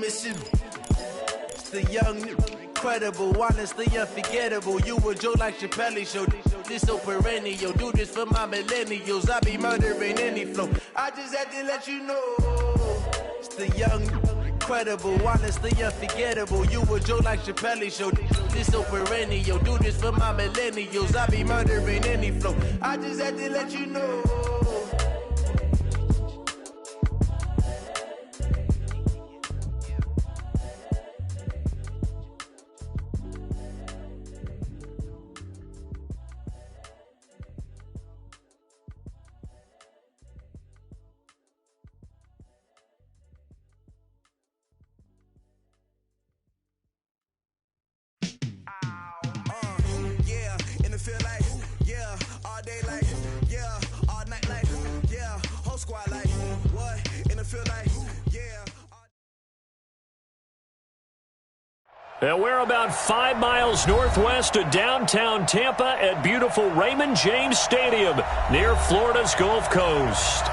mission. It's the young, incredible, honestly unforgettable. You a joke like Chappelle Show. This so perennial. Do this for my millennials. I be murdering any flow. I just had to let you know. It's the young, incredible, honestly unforgettable. You a joke like Chappelle Show. This so perennial. Do this for my millennials. I be murdering any flow. I just had to let you know. And we're about 5 miles northwest of downtown Tampa at beautiful Raymond James Stadium near Florida's Gulf Coast.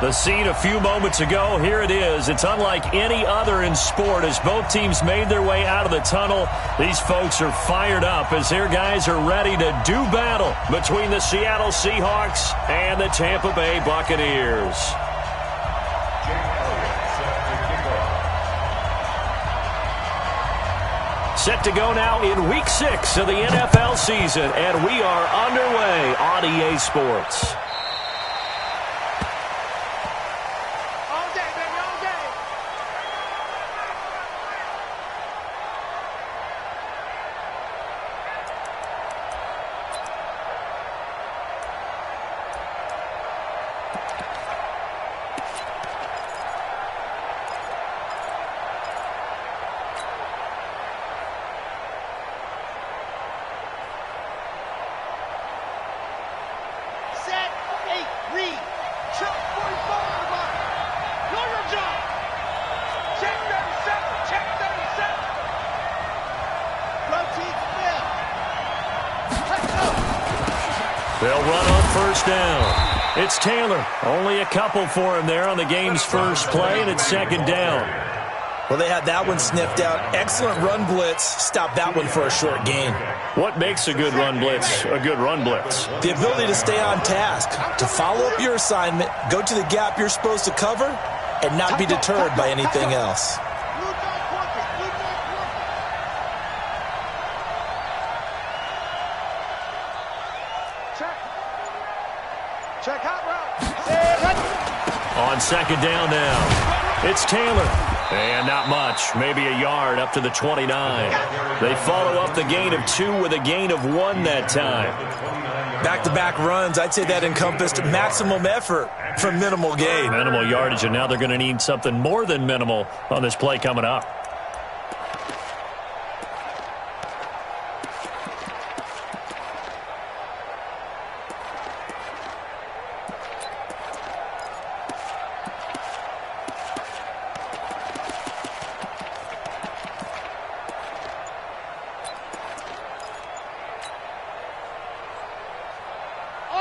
The scene a few moments ago, here it is. It's unlike any other in sport as both teams made their way out of the tunnel. These folks are fired up as their guys are ready to do battle between the Seattle Seahawks and the Tampa Bay Buccaneers. Set to go now in Week 6 of the NFL season, and we are underway on EA Sports. All day, baby, all day. They'll run on first down. It's Taylor. Only a couple for him there on the game's first play, and it's second down. Well, they had that one sniffed out. Excellent run blitz. Stop that one for a short gain. What makes a good run blitz a good run blitz? The ability to stay on task, to follow up your assignment, go to the gap you're supposed to cover, and not be deterred by anything else. Check out route. On second down now, it's Taylor. And not much, maybe a yard up to the 29. They follow up the gain of 2 with a gain of 1 that time. Back-to-back runs, I'd say that encompassed maximum effort for minimal gain. Minimal yardage, and now they're going to need something more than minimal on this play coming up.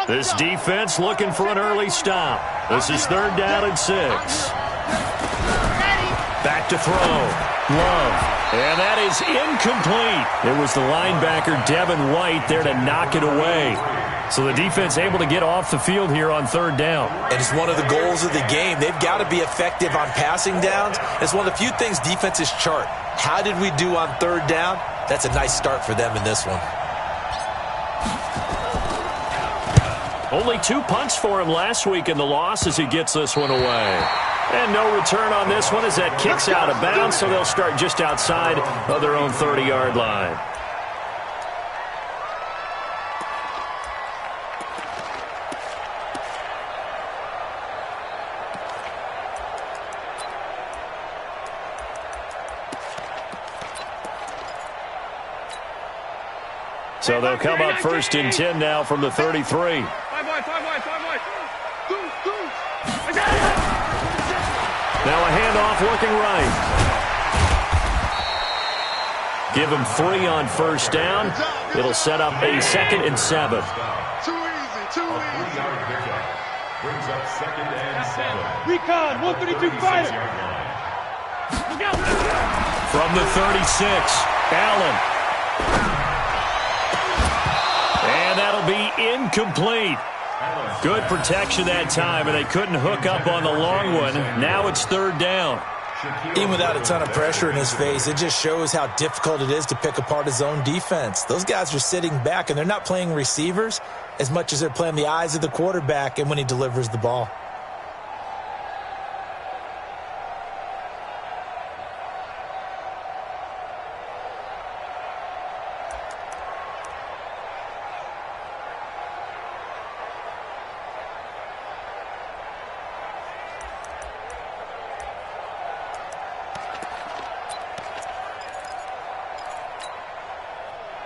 This defense looking for an early stop. This is third down and 6. Back to throw. Love. And that is incomplete. It was the linebacker, Devin White, there to knock it away. So the defense able to get off the field here on third down. And it's one of the goals of the game. They've got to be effective on passing downs. It's one of the few things defenses chart. How did we do on third down? That's a nice start for them in this one. Only 2 punts for him last week in the loss as he gets this one away. And no return on this one as that kicks out of bounds, so they'll start just outside of their own 30-yard line. So they'll come up first and 10 now from the 33. Now a handoff working right. Give him 3 on first down. It'll set up a 2nd and 7. Too easy, too easy. Brings up 2nd and 7. Recon, 132 fighter. Look out. From the 36, Allen. And that'll be incomplete. Good protection that time, and they couldn't hook up on the long one. Now it's third down. Even without a ton of pressure in his face, it just shows how difficult it is to pick apart his own defense. Those guys are sitting back, and they're not playing receivers as much as they're playing the eyes of the quarterback and when he delivers the ball.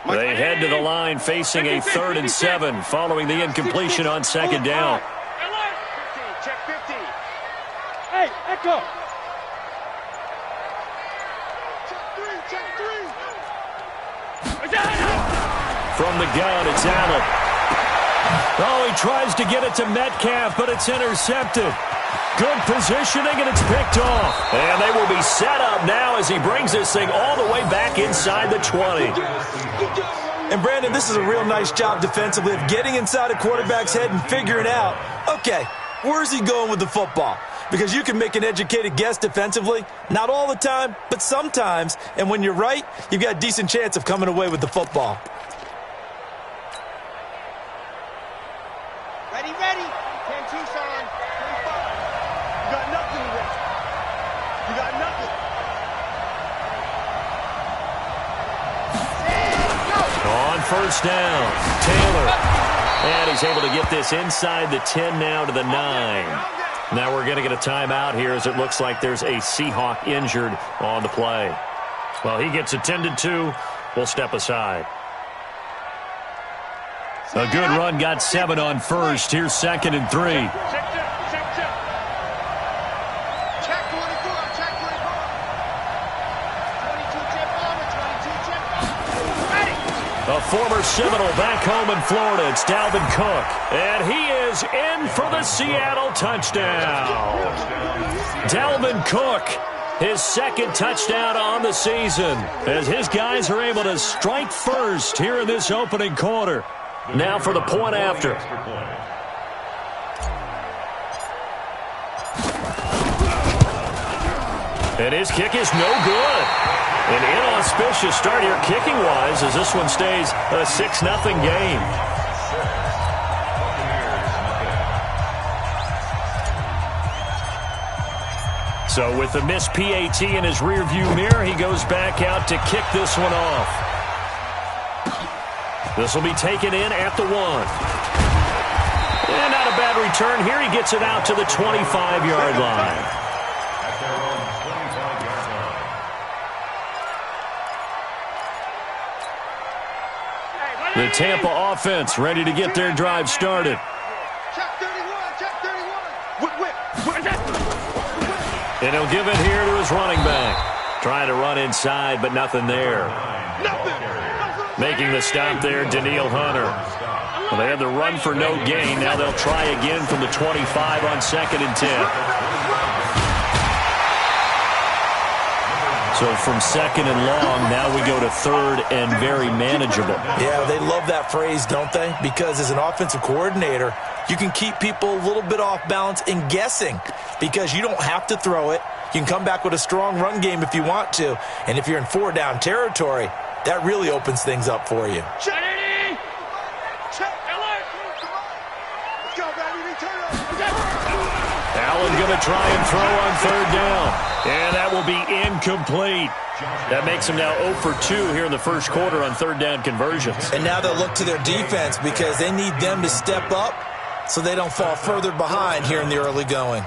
They head to the line facing a 3rd and 7 following the incompletion on second down. Check 50. Hey, Echo. Check 3. From the gun, it's Allen. Oh, he tries to get it to Metcalf, but it's intercepted. Good positioning, and it's picked off. And they will be set up now as he brings this thing all the way back inside the 20. And, Brandon, this is a real nice job defensively of getting inside a quarterback's head and figuring out, okay, where's he going with the football? Because you can make an educated guess defensively, not all the time, but sometimes. And when you're right, you've got a decent chance of coming away with the football. Ready. 10-2, son. 25. You got nothing left. You got nothing. On first down, Taylor. And he's able to get this inside the 10 now to the 9. Now we're going to get a timeout here as it looks like there's a Seahawk injured on the play. Well, he gets attended to. We'll step aside. A good run got 7 on first. Here's 2nd and 3. Check 24. Check 24. 22 check bomber. 22 check bomber. Ready. A former Seminole back home in Florida. It's Dalvin Cook. And he is in for the Seattle touchdown. Dalvin Cook, his 2nd touchdown on the season, as his guys are able to strike first here in this opening quarter. Now for the point after. And his kick is no good. An inauspicious start here kicking-wise as this one stays a 6-0 game. So with the missed PAT in his rearview mirror, he goes back out to kick this one off. This will be taken in at the 1. And not a bad return here. He gets it out to the 25-yard line. The Tampa offense ready to get their drive started. Check 31. And he'll give it here to his running back. Trying to run inside, but nothing there. Making the stop there, Daniil Hunter. Well, they had the run for no gain. Now they'll try again from the 25 on 2nd and 10. So from 2nd and long, now we go to 3rd and very manageable. Yeah, they love that phrase, don't they? Because as an offensive coordinator, you can keep people a little bit off balance and guessing because you don't have to throw it. You can come back with a strong run game if you want to. And if you're in 4-down territory, that really opens things up for you. Check. Alert. Let's go, baby. Return up. Allen going to try and throw on 3rd down. And that will be incomplete. That makes him now 0 for 2 here in the first quarter on 3rd down conversions. And now they'll look to their defense because they need them to step up so they don't fall further behind here in the early going.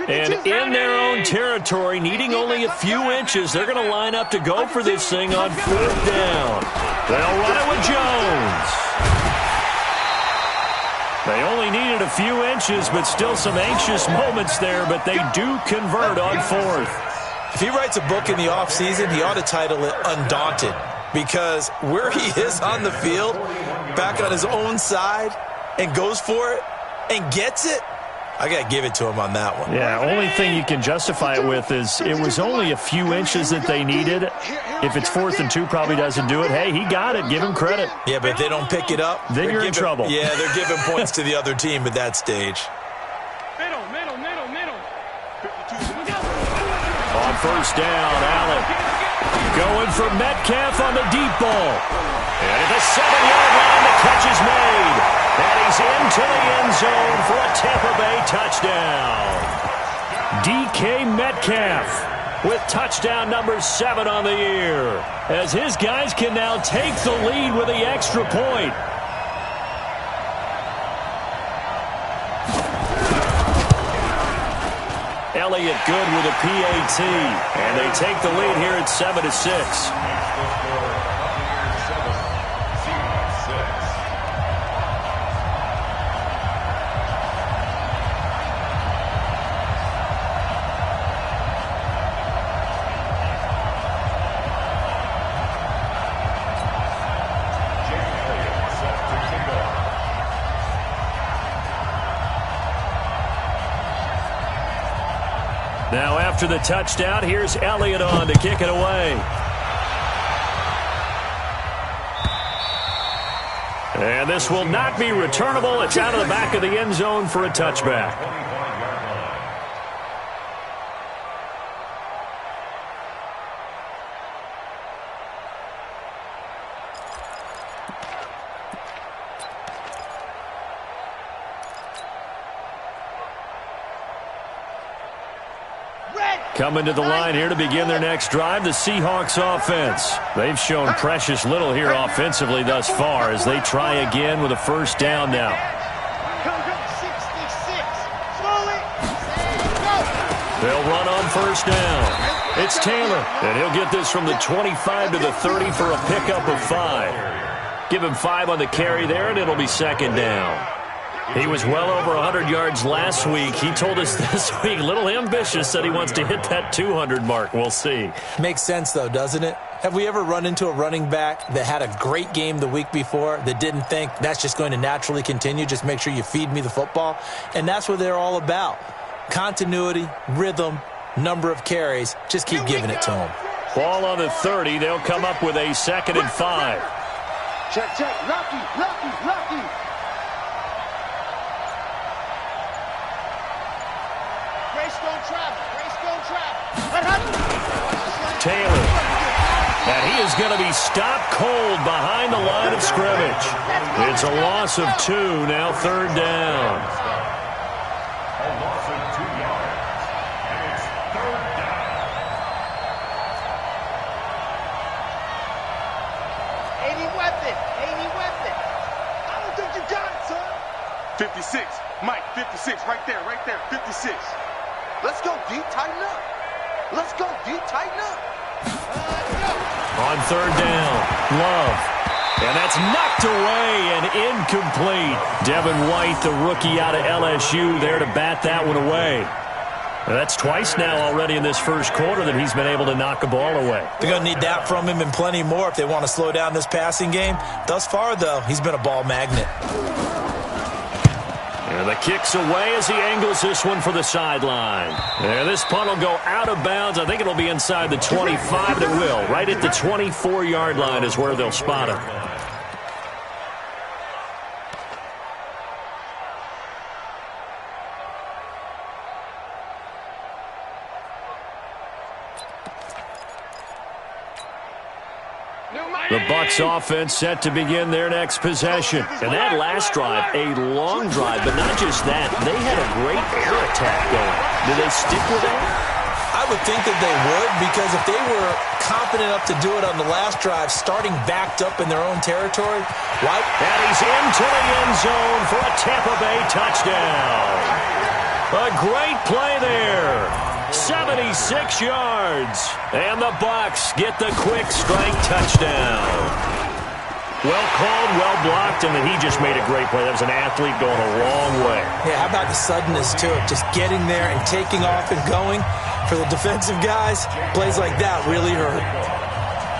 And in their own territory, needing only a few inches, they're going to line up to go for this thing on 4th down. They'll run it with Jones. They only needed a few inches, but still some anxious moments there, but they do convert on 4th. If he writes a book in the offseason, he ought to title it Undaunted, because where he is on the field, back on his own side, and goes for it and gets it, I got to give it to him on that one. Yeah, only thing you can justify it with is it was only a few inches that they needed. If it's 4th and 2, probably doesn't do it. Hey, he got it. Give him credit. Yeah, but if they don't pick it up, then you're in trouble. Yeah, they're giving points to the other team at that stage. Middle. On first down, Allen going for Metcalf on the deep ball. And at the 7-yard line, the catch is made. And he's into the end zone for a Tampa Bay touchdown. DK Metcalf with touchdown number 7 on the year, as his guys can now take the lead with the extra point. Elliott good with a PAT, and they take the lead here at 7-6. Now after the touchdown, here's Elliott on to kick it away. And this will not be returnable. It's out of the back of the end zone for a touchback. Coming to the line here to begin their next drive, the Seahawks offense. They've shown precious little here offensively thus far as they try again with a first down now. They'll run on first down. It's Taylor, and he'll get this from the 25 to the 30 for a pickup of 5. Give him 5 on the carry there, and it'll be second down. He was well over 100 yards last week. He told us this week, a little ambitious, that he wants to hit that 200 mark. We'll see. Makes sense, though, doesn't it? Have we ever run into a running back that had a great game the week before that didn't think that's just going to naturally continue? Just make sure you feed me the football. And that's what they're all about. Continuity, rhythm, number of carries. Just keep giving it to them. Ball on the 30. They'll come up with a 2nd and 5. Check. Lucky. Taylor. And he is going to be stopped cold behind the line of scrimmage. It's a loss of 2, now 3rd down. A loss of 2 yards. And it's 3rd down. Weapon. I don't think you got it, son. 56. Mike, 56. Right there. 56. Let's go, D. Tighten up. On 3rd down, Love. And that's knocked away and incomplete. Devin White, the rookie out of LSU, there to bat that one away. That's twice now already in this first quarter that he's been able to knock a ball away. They're going to need that from him and plenty more if they want to slow down this passing game. Thus far, though, he's been a ball magnet. And the kick's away as he angles this one for the sideline. And this punt will go out of bounds. I think it'll be inside the 25. It will. Right at the 24-yard line is where they'll spot him. The Bucs offense set to begin their next possession. And that last drive, a long drive, but not just that. They had a great air attack going. Do they stick with that? I would think that they would, because if they were confident enough to do it on the last drive, starting backed up in their own territory, why? And he's into the end zone for a Tampa Bay touchdown. A great play there. 76 yards. And the Bucs get the quick strike touchdown. Well called, well blocked, and then he just made a great play. That was an athlete going a long way. Yeah, how about the suddenness to it? Just getting there and taking off and going. For the defensive guys, plays like that really hurt.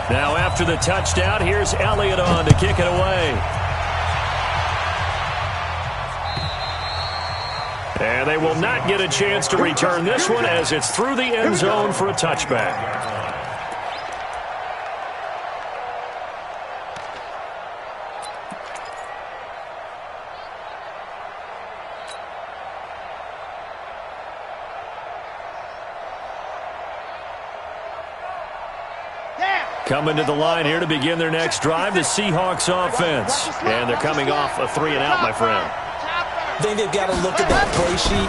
Now after the touchdown, here's Elliott on to kick it away. And they will not get a chance to return this one as it's through the end zone for a touchback. Coming to the line here to begin their next drive, the Seahawks offense. And they're coming off a 3-and-out, my friend. I think they've got to look at that play sheet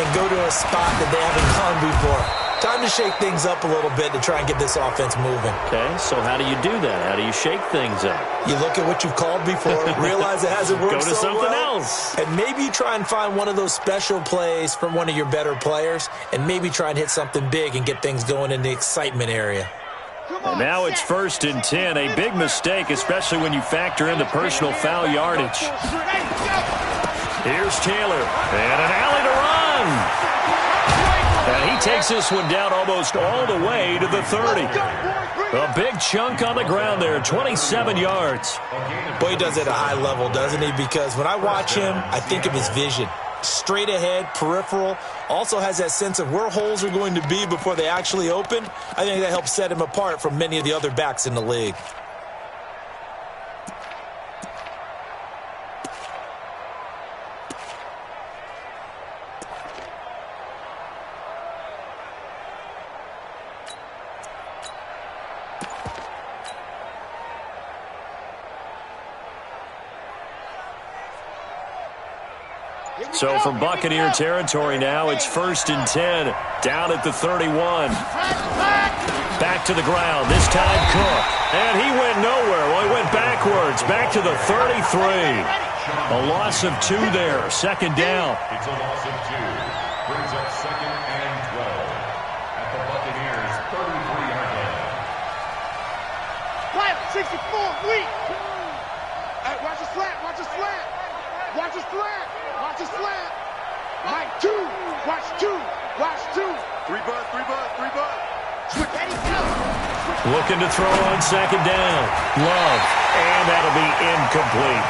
and go to a spot that they haven't gone before. Time to shake things up a little bit to try and get this offense moving. Okay, so how do you do that? How do you shake things up? You look at what you've called before, realize it hasn't worked so well. Go to something else. And maybe you try and find one of those special plays from one of your better players, and maybe try and hit something big and get things going in the excitement area. And now it's 1st and 10. A big mistake, especially when you factor in the personal foul yardage. Here's Taylor. And an alley to run. And he takes this one down almost all the way to the 30. A big chunk on the ground there, 27 yards. Boy, he does it at a high level, doesn't he? Because when I watch him, I think of his vision. Straight ahead, peripheral, also has that sense of where holes are going to be before they actually open. I think that helps set him apart from many of the other backs in the league. So from Buccaneer territory now, it's 1st and 10, down at the 31. Back to the ground, this time Cook. And he went nowhere. Well, he went backwards, back to the 33. A loss of 2 there, 2nd down. It's a loss of 2. Brings up 2nd and 12 at the Buccaneers' 33-yard line. Quiet, 64, weak. Hey, watch the slant, watch the slant. Watch the slant. Watch the slant. Mike, 2. Watch 2. Watch 2. 3 bud, 3 bud, 3 bud. Switch. Ready, go. Looking to throw on 2nd down. Love. And that'll be incomplete.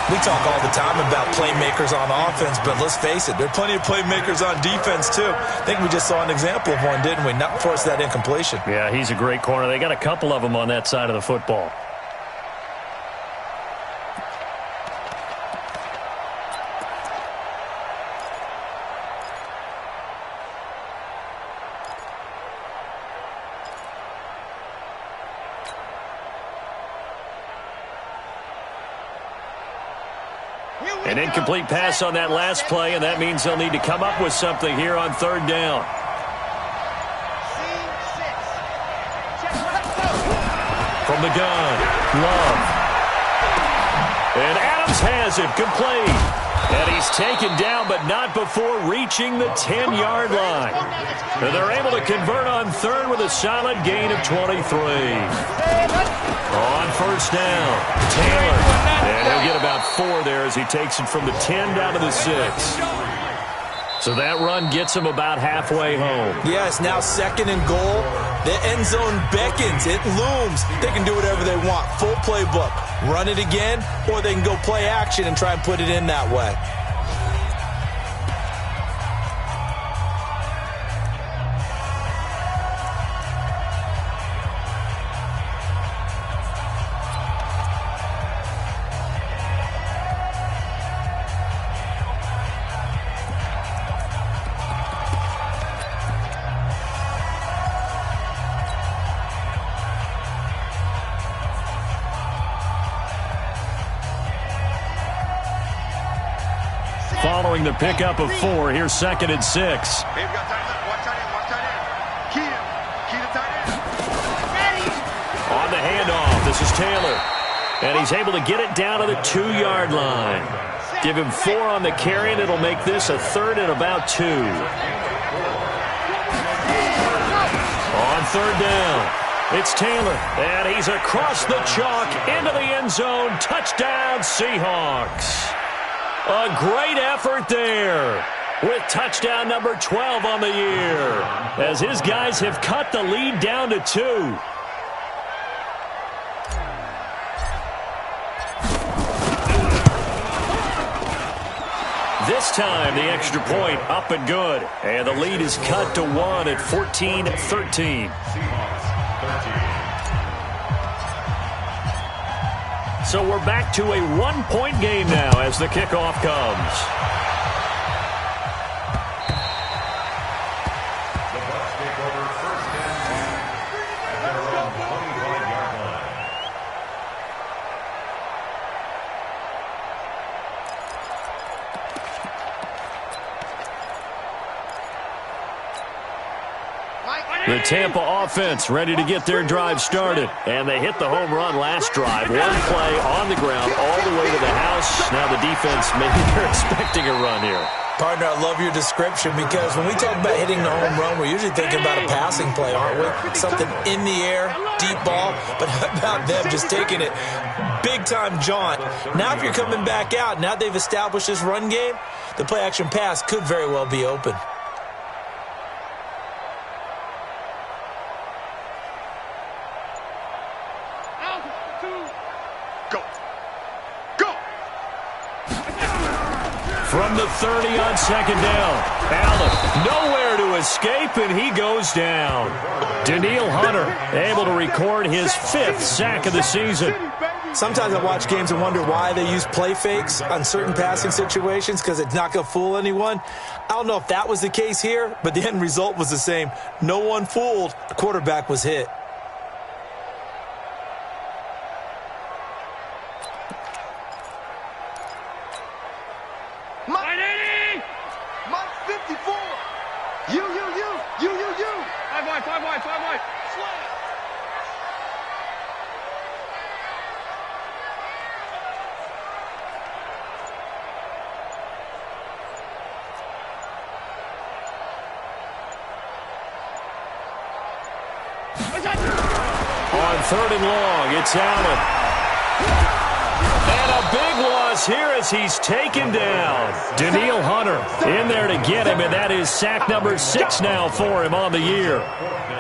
We talk all the time about playmakers on offense, but let's face it, there are plenty of playmakers on defense, too. I think we just saw an example of one, didn't we? Not force that incompletion. Yeah, he's a great corner. They got a couple of them on that side of the football. An incomplete pass on that last play, and that means they'll need to come up with something here on 3rd down. From the gun, Love. And Adams has it, complete. And he's taken down, but not before reaching the 10-yard line. And they're able to convert on 3rd with a solid gain of 23. On 1st down, Taylor. And he'll get about 4 there as he takes it from the 10 down to the 6. So that run gets him about halfway home. Yes, now 2nd and goal. The end zone beckons. It looms. They can do whatever they want. Full playbook. Run it again, or they can go play action and try and put it in that way. Following the pickup of 4, here's 2nd and 6. Hey, we got tight end. Watch tight end. Watch tight end. Key to tight end. Ready. On the handoff, this is Taylor. And he's able to get it down to the 2-yard line. Give him 4 on the carry, and it'll make this a 3rd and about 2. On 3rd down, it's Taylor. And he's across the chalk into the end zone. Touchdown, Seahawks. A great effort there with touchdown number 12 on the year as his guys have cut the lead down to 2. This time, the extra point up and good. And the lead is cut to 1 at 14-13. So we're back to a 1-point game now as the kickoff comes. The Bucs take over first and 10 at their own 25-yard line. The Tampa offense ready to get their drive started. And they hit the home run last drive. One play on the ground all the way to the house. Now the defense, maybe they're expecting a run here. Partner, I love your description because when we talk about hitting the home run, we're usually thinking about a passing play, aren't we? Something in the air, deep ball. But how about them just taking it big-time jaunt? Now if you're coming back out, now they've established this run game, the play-action pass could very well be open. From the 30 on second down. Allen nowhere to escape, and he goes down. Danielle Hunter able to record his 5th sack of the season. Sometimes I watch games and wonder why they use play fakes on certain passing situations because it's not going to fool anyone. I don't know if that was the case here, but the end result was the same. No one fooled. The quarterback was hit. Five wide. On 3rd and long, it's Allen. And a big loss here as he's taken down. Danielle Hunter in there to get him, and that is sack number 6 now for him on the year.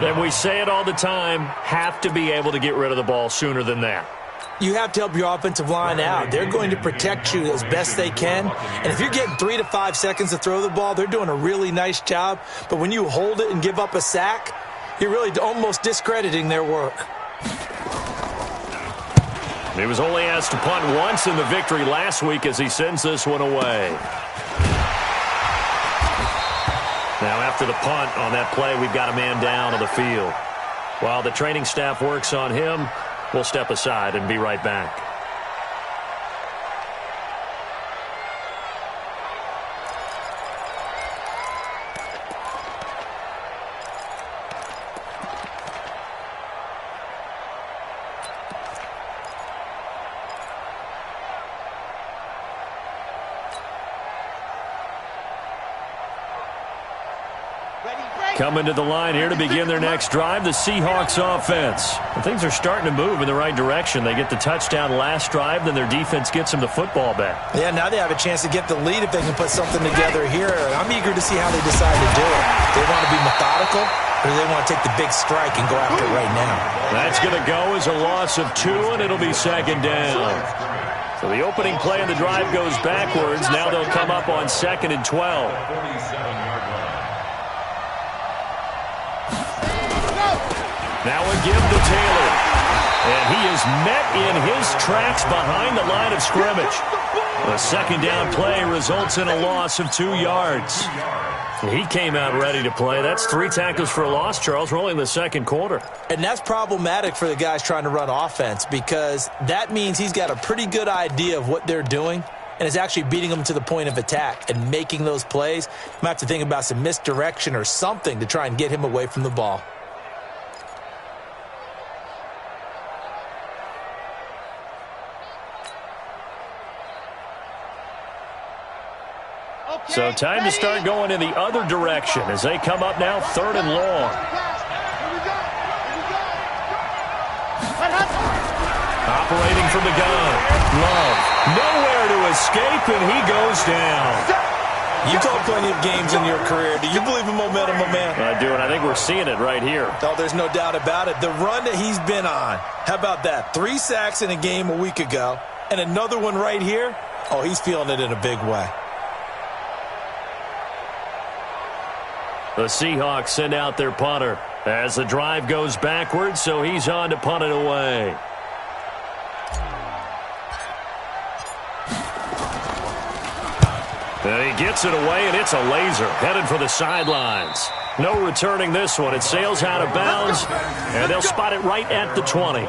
And we say it all the time, have to be able to get rid of the ball sooner than that. You have to help your offensive line out. They're going to protect you as best they can. And if you're getting 3 to 5 seconds to throw the ball, they're doing a really nice job. But when you hold it and give up a sack, you're really almost discrediting their work. He was only asked to punt once in the victory last week as he sends this one away. Now after the punt on that play, we've got a man down on the field. While the training staff works on him, we'll step aside and be right back. Coming to the line here to begin their next drive, the Seahawks offense. And things are starting to move in the right direction. They get the touchdown last drive, then their defense gets them the football back. Yeah, now they have a chance to get the lead if they can put something together here. I'm eager to see how they decide to do it. They want to be methodical, or do they want to take the big strike and go after it right now? That's going to go as a loss of 2, and it'll be 2nd down. So the opening play of the drive goes backwards. Now they'll come up on 2nd and 12. 47-yard line. Now a give to Taylor. And he is met in his tracks behind the line of scrimmage. The 2nd down play results in a loss of 2 yards. He came out ready to play. That's 3 tackles for a loss, Charles, rolling the 2nd quarter. And that's problematic for the guys trying to run offense because that means he's got a pretty good idea of what they're doing and is actually beating them to the point of attack and making those plays. You might have to think about some misdirection or something to try and get him away from the ball. So time to start going in the other direction as they come up now 3rd and long. Operating from the gun. Love. Nowhere to escape, and he goes down. You called plenty of games in your career. Do you believe in momentum, my man? I do, and I think we're seeing it right here. Oh, there's no doubt about it. The run that he's been on. How about that? 3 sacks in a game a week ago, and another one right here. Oh, he's feeling it in a big way. The Seahawks send out their punter as the drive goes backwards, so he's on to punt it away. And he gets it away, and it's a laser headed for the sidelines. No returning this one. It sails out of bounds, and they'll spot it right at the 20.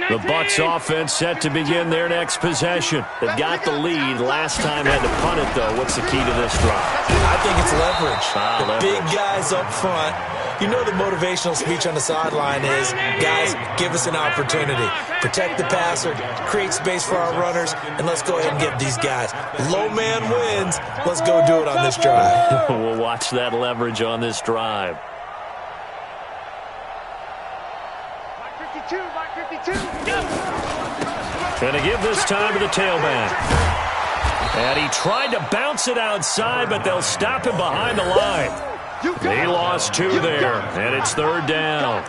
The Bucs offense set to begin their next possession. They've got the lead. Last time had to punt it, though. What's the key to this drive? I think it's leverage. Leverage. Big guys up front. You know the motivational speech on the sideline is, guys, give us an opportunity. Protect the passer, create space for our runners, and let's go ahead and get these guys. Low man wins. Let's go do it on this drive. We'll watch that leverage on this drive. Going to give this time to the tailback. And he tried to bounce it outside, but they'll stop him behind the line. He lost 2 there, and it's 3rd down.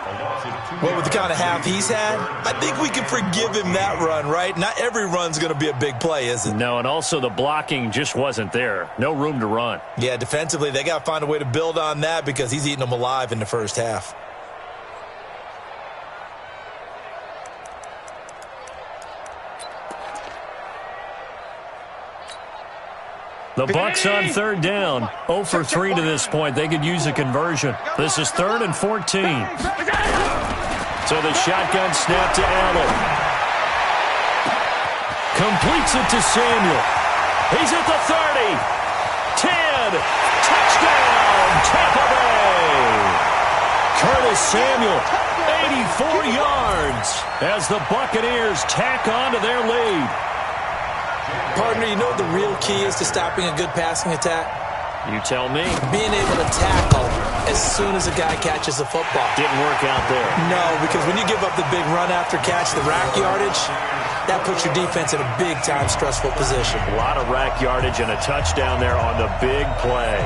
Well, with the kind of half he's had, I think we can forgive him that run, right? Not every run's going to be a big play, is it? No, and also the blocking just wasn't there. No room to run. Yeah, defensively, they got to find a way to build on that because he's eating them alive in the first half. The Bucs on 3rd down. 0 for 3 to this point. They could use a conversion. This is 3rd and 14. So the shotgun snap to Allen. Completes it to Samuel. He's at the 30. 10. Touchdown, Tampa Bay. Curtis Samuel, 84 yards as the Buccaneers tack on to their lead. Partner, you know what the real key is to stopping a good passing attack? You tell me. Being able to tackle as soon as a guy catches the football. Didn't work out there. No, because when you give up the big run after catch, the rack yardage, that puts your defense in a big-time stressful position. A lot of rack yardage and a touchdown there on the big play.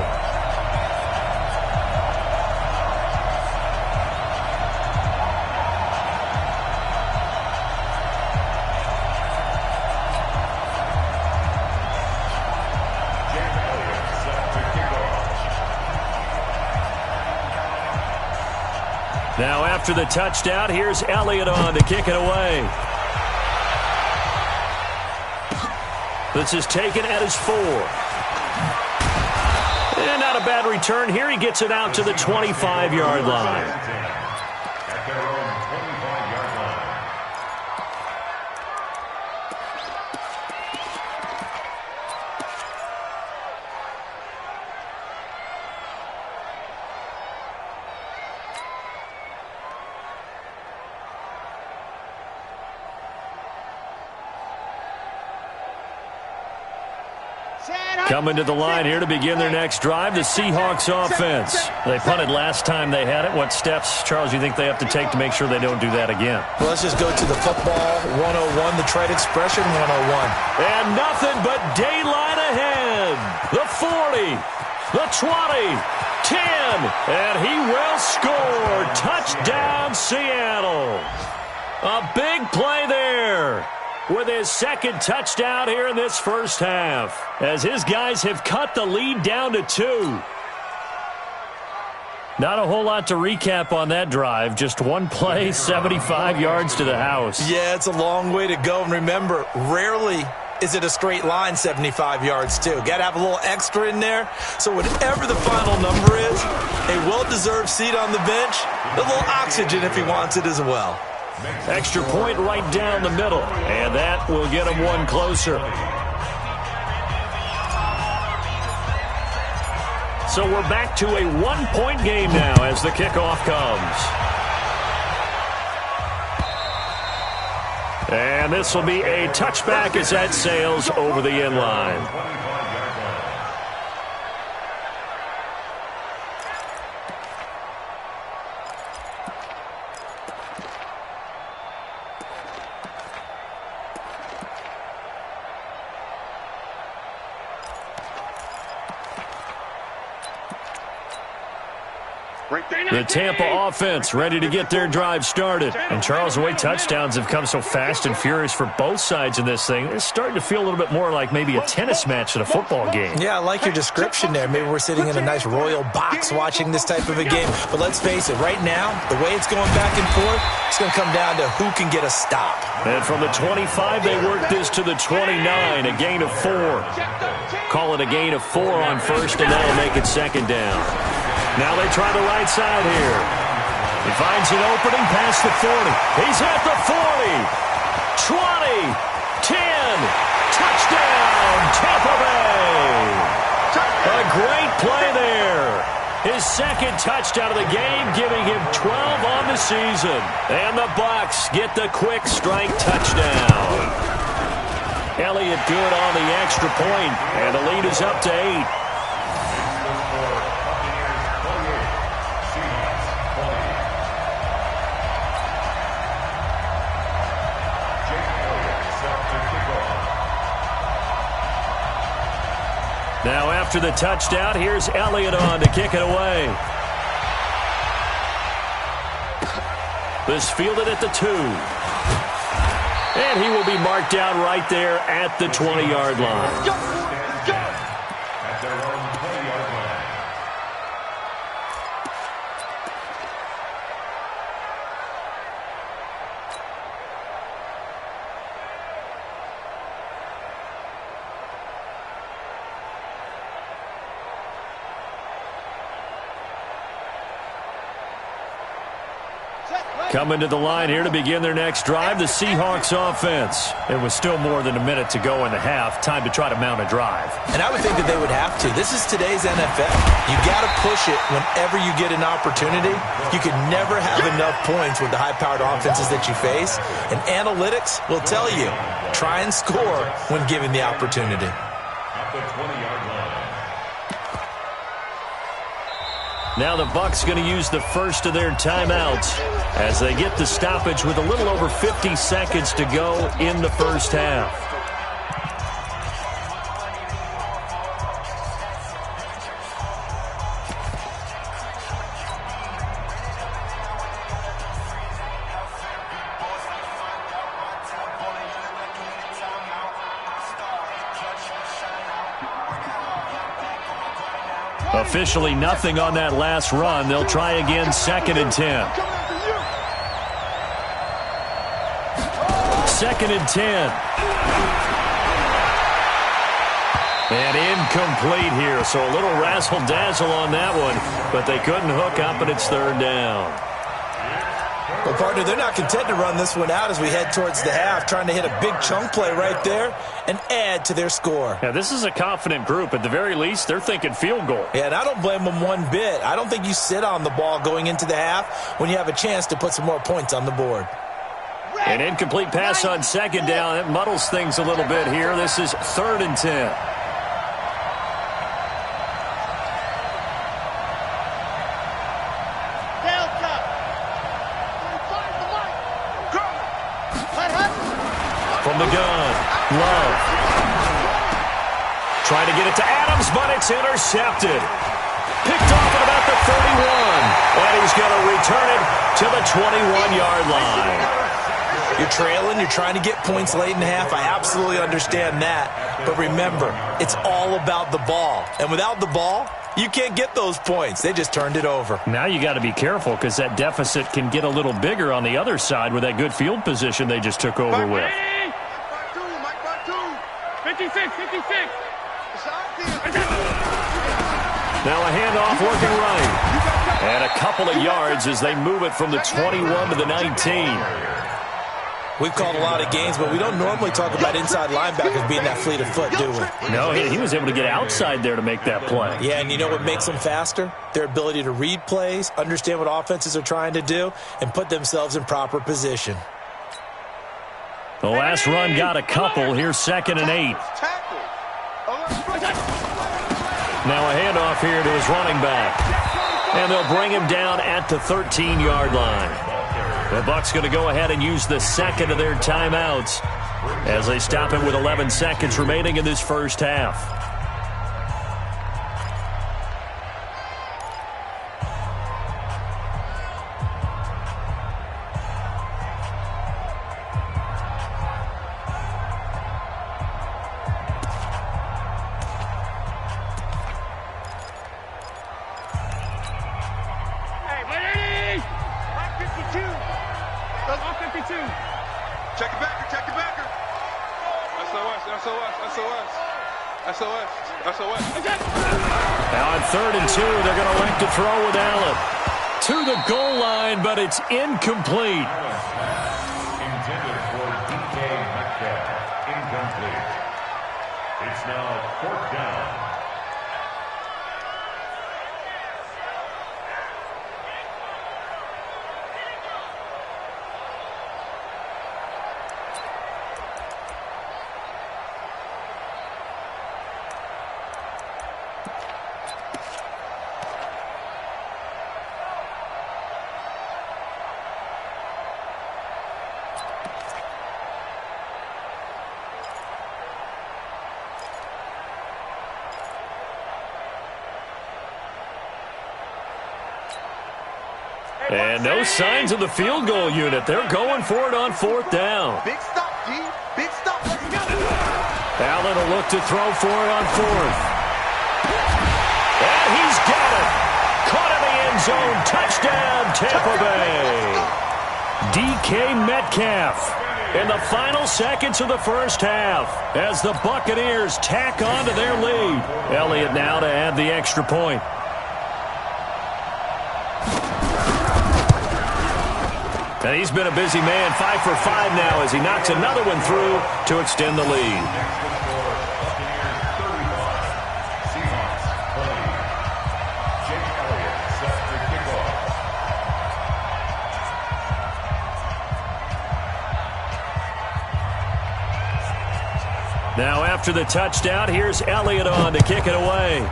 Now after the touchdown, here's Elliott on to kick it away. This is taken at his 4. And not a bad return here. He gets it out to the 25-yard line. At their own 25-yard line. Coming to the line here to begin their next drive, the Seahawks offense. They punted last time they had it. What steps, Charles, you think they have to take to make sure they don't do that again? Well, let's just go to the football 101, the trade expression 101. And nothing but daylight ahead. The 40, the 20, 10, and he will score. Touchdown, Seattle. A big play there with his 2nd touchdown here in this first half, as his guys have cut the lead down to 2. Not a whole lot to recap on that drive. Just one play, 75 yards to the house. Yeah, it's a long way to go. And remember, rarely is it a straight line 75 yards, too. Got to have a little extra in there. So whatever the final number is, a well-deserved seat on the bench, a little oxygen if he wants it as well. Extra point right down the middle, and that will get him one closer. So we're back to a one-point game now as the kickoff comes. And this will be a touchback as that sails over the end line. The Tampa offense ready to get their drive started. And Charles, the way touchdowns have come so fast and furious for both sides in this thing, it's starting to feel a little bit more like maybe a tennis match than a football game. Yeah, I like your description there. Maybe we're sitting in a nice royal box watching this type of a game. But let's face it, right now, the way it's going back and forth, it's going to come down to who can get a stop. And from the 25, they work this to the 29, a gain of 4. Call it a gain of 4 on first, and that'll make it second down. Now they try the right side here. He finds an opening past the 40. He's at the 40. 20. 10. Touchdown, Tampa Bay. A great play there. His second touchdown of the game, giving him 12 on the season. And the Bucs get the quick strike touchdown. Elliott good on the extra point, and the lead is up to 8. Now after the touchdown, here's Elliott on to kick it away. This fielded at the 2. And he will be marked down right there at the 20-yard line. At their own 20-yard line. Coming to the line here to begin their next drive, the Seahawks offense. It was still more than a minute to go in the half. Time to try to mount a drive. And I would think that they would have to. This is today's NFL. You got to push it whenever you get an opportunity. You can never have enough points with the high-powered offenses that you face. And analytics will tell you, try and score when given the opportunity. At the 20-yard line. Now the Bucs going to use the first of their timeouts as they get the stoppage with a little over 50 seconds to go in the first half. Officially nothing on that last run. They'll try again, 2nd and 10. 2nd and 10. And incomplete here, so a little razzle-dazzle on that one, but they couldn't hook up, and it's 3rd down. Well, partner, they're not content to run this one out as we head towards the half, trying to hit a big chunk play right there and add to their score. Yeah, this is a confident group. At the very least, they're thinking field goal. Yeah, and I don't blame them one bit. I don't think you sit on the ball going into the half when you have a chance to put some more points on the board. An incomplete pass on 2nd down. It muddles things a little bit here. This is 3rd and 10. From the gun, Love. Trying to get it to Adams, but it's intercepted. Picked off at about the 31. And he's going to return it to the 21-yard line. You're trailing, you're trying to get points late in the half. I absolutely understand that. But remember, it's all about the ball. And without the ball, you can't get those points. They just turned it over. Now you got to be careful because that deficit can get a little bigger on the other side with that good field position they just took over with. 56. Now a handoff working right. And a couple of yards as they move it from the 21 to the 19. We've called a lot of games, but we don't normally talk about inside linebackers being that fleet of foot, do we? No, he was able to get outside there to make that play. Yeah, and you know what makes them faster? Their ability to read plays, understand what offenses are trying to do, and put themselves in proper position. The last run got a couple. Here's 2nd and 8. Now a handoff here to his running back. And they'll bring him down at the 13-yard line. The Bucs going to go ahead and use the second of their timeouts as they stop it with 11 seconds remaining in this first half. SOS. SOS. Now on 3rd and 2, they're going to elect to throw with Allen. To the goal line, but it's incomplete. Intended for DK Metcalf. Incomplete. It's now 4th down. And no signs of the field goal unit. They're going for it on 4th down. Big stop, G. Big stop. Let's go. Allen will look to throw for it on 4th. And he's got it. Caught in the end zone. Touchdown, Tampa Bay. DK Metcalf in the final seconds of the first half as the Buccaneers tack on to their lead. Elliott now to add the extra point. And he's been a busy man, 5 for 5 now as he knocks another one through to extend the lead. Now after the touchdown, here's Elliott on to kick it away.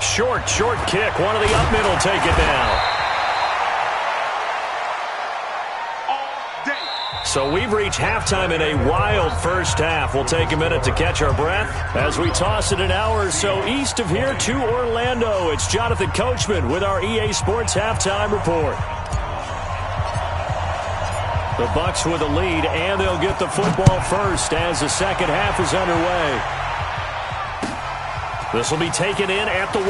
Short kick. One of the up middle take it down. So we've reached halftime in a wild first half. We'll take a minute to catch our breath as we toss it an hour or so east of here to Orlando. It's Jonathan Coachman with our EA Sports Halftime Report. The Bucs with a lead, and they'll get the football first as the second half is underway. This will be taken in at the 1.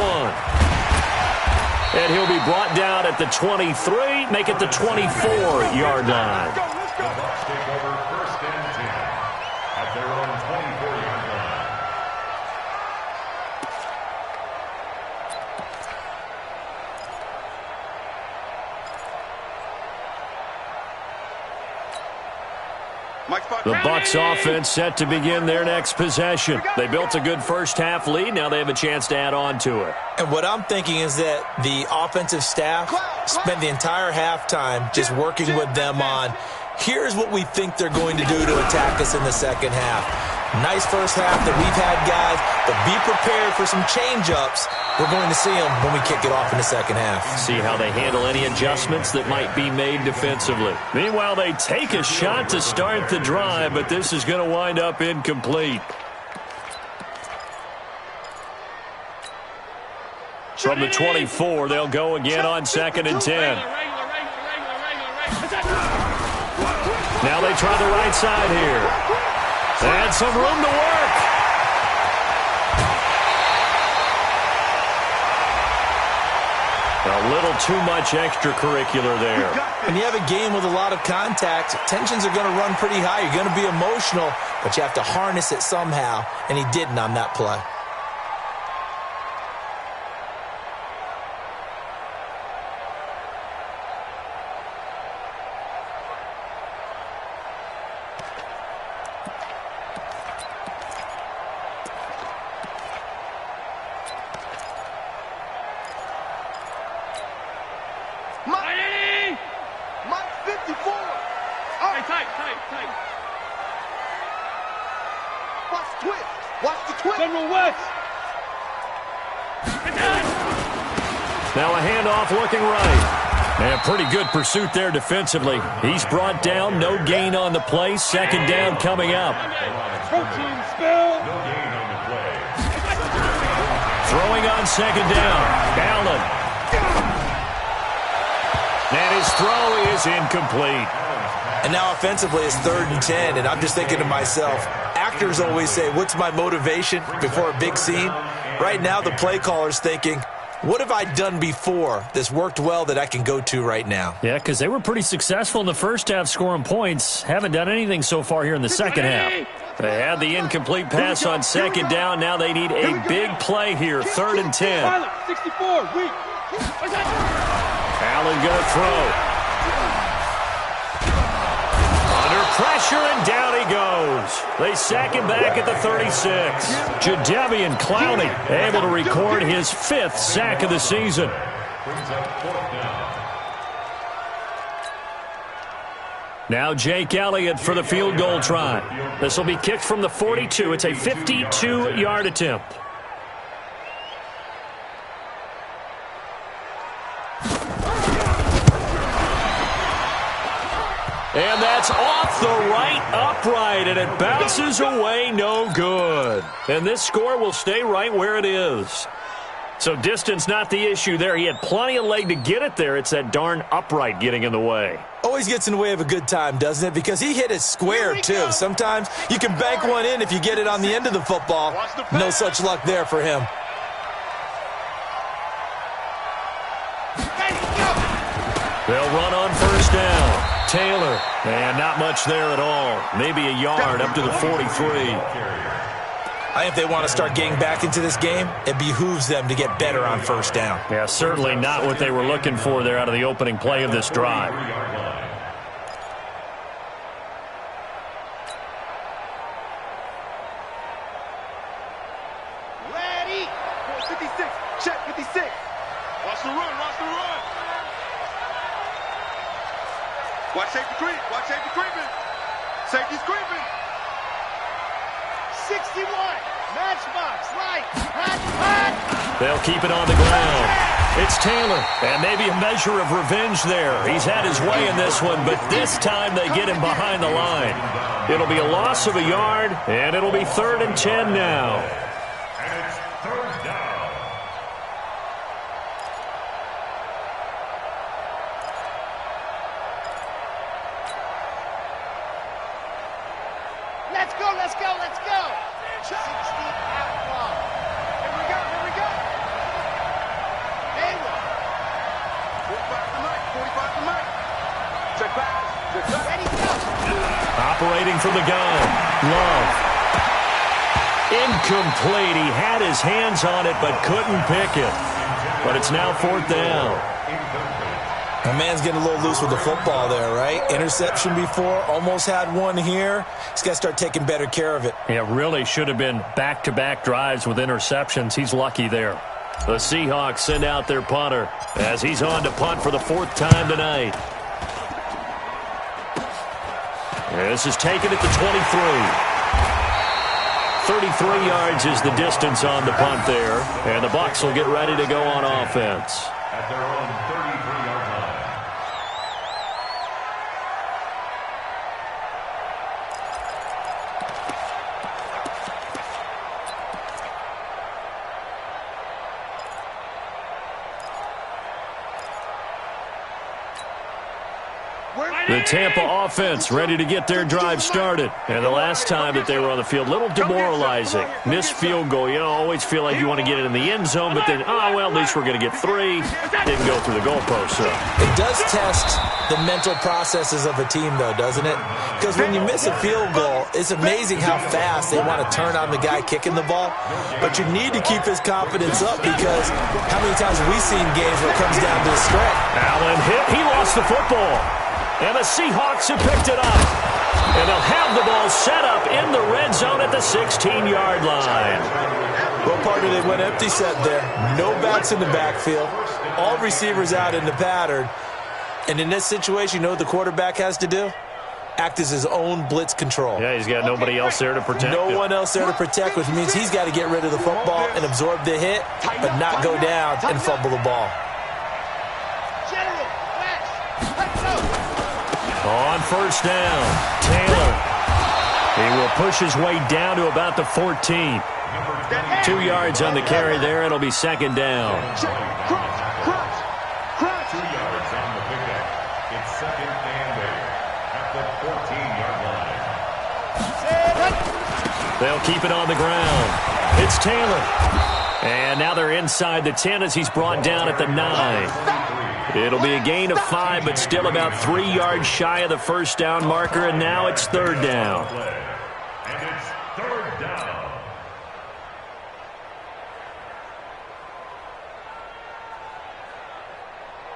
And he'll be brought down at the 23, make it the 24-yard line. The Bucs take over 1st and 10 at their own 24-yard line. The Bucs offense set to begin their next possession. They built a good first half lead. Now they have a chance to add on to it. And what I'm thinking is that the offensive staff spent the entire halftime just working with them on, here's what we think they're going to do to attack us in the second half. Nice first half that we've had, guys, but be prepared for some change-ups. We're going to see them when we kick it off in the second half. See how they handle any adjustments that might be made defensively. Meanwhile, they take a shot to start the drive, but this is going to wind up incomplete. From the 24, they'll go again on 2nd and 10. Now they try the right side here. And some room to work. A little too much extracurricular there. When you have a game with a lot of contact, tensions are going to run pretty high. You're going to be emotional, but you have to harness it somehow, and he didn't on that play. Now a handoff looking right. And pretty good pursuit there defensively. He's brought down, no gain on the play. 2nd down coming up. Throwing on 2nd down. Allen. And his throw is incomplete. And now offensively it's 3rd and 10, and I'm just thinking to myself, actors always say, what's my motivation before a big scene? Right now the play caller's thinking, what have I done before that's worked well that I can go to right now? Yeah, because they were pretty successful in the first half scoring points. Haven't done anything so far here in the second half. They had the incomplete pass on second down. Now they need a big play here. 3rd and 10. 64, weak. Allen going to throw. Under pressure, and down he goes. They sack him back at the 36. Jadeveon Clowney able to record his 5th sack of the season. Brings up 4th down. Now Jake Elliott for the field goal try. This will be kicked from the 42. It's a 52-yard attempt. And that's off the right upright, and it bounces away, no good. And this score will stay right where it is. So distance not the issue there. He had plenty of leg to get it there. It's that darn upright getting in the way. Always gets in the way of a good time, doesn't it? Because he hit it square, too. Sometimes you can bank one in if you get it on the end of the football. No such luck there for him. They'll run on 1st down. Taylor, and not much there at all. Maybe a yard up to the 43. I think if they want to start getting back into this game, it behooves them to get better on 1st down. Yeah, certainly not what they were looking for there out of the opening play of this drive. Ready. 56. Check 56. Watch the run. Watch the run. Watch safety creep. Watch safety creeping. Safety's creeping. 61. Matchbox. Right. Hot. They'll keep it on the ground. It's Taylor. And maybe a measure of revenge there. He's had his way in this one, but this time they get him behind the line. It'll be a loss of a yard, and it'll be 3rd and 10 now. And it's 3rd down. Let's go. Let's go. Let's go. 60 outlaw. Here we go. Here we go. Anyway. 45 to Mike. 45 to Mike. Check pass. Check pass. Ready, go. Operating from the gun. Love. Incomplete. He had his hands on it but couldn't pick it. But it's now 4th down. My man's getting a little loose with the football there, right? Interception before, almost had one here. He's got to start taking better care of it. Yeah, really should have been back-to-back drives with interceptions. He's lucky there. The Seahawks send out their punter as he's on to punt for the 4th time tonight. This is taken at the 23. 33 yards is the distance on the punt there. And the Bucs will get ready to go on offense. At their own 33-yard line. The Tampa offense ready to get their drive started. And the last time that they were on the field, a little demoralizing. Missed field goal. You always feel like you want to get it in the end zone, but then, oh, well, at least we're going to get 3. Didn't go through the goalpost. So. It does test the mental processes of a team, though, doesn't it? Because when you miss a field goal, it's amazing how fast they want to turn on the guy kicking the ball. But you need to keep his confidence up because how many times have we seen games where it comes down to a stretch? Allen hit. He lost the football. And the Seahawks have picked it up. And they'll have the ball set up in the red zone at the 16-yard line. Well, partner, they went empty set there. No backs in the backfield. All receivers out in the pattern. And in this situation, you know what the quarterback has to do? Act as his own blitz control. Yeah, he's got nobody else there to protect him. No one else there to protect, which means he's got to get rid of the football and absorb the hit, but not go down and fumble the ball. On 1st down, Taylor. He will push his way down to about the 14. 2 yards on the carry there. It'll be 2nd down. Crunch. 2 yards on the pickup. It's 2nd and 8 at the 14-yard line. They'll keep it on the ground. It's Taylor. And now they're inside the 10 as he's brought down at the 9. It'll be a gain of 5, but still about 3 yards shy of the 1st down marker, and now it's 3rd down. And it's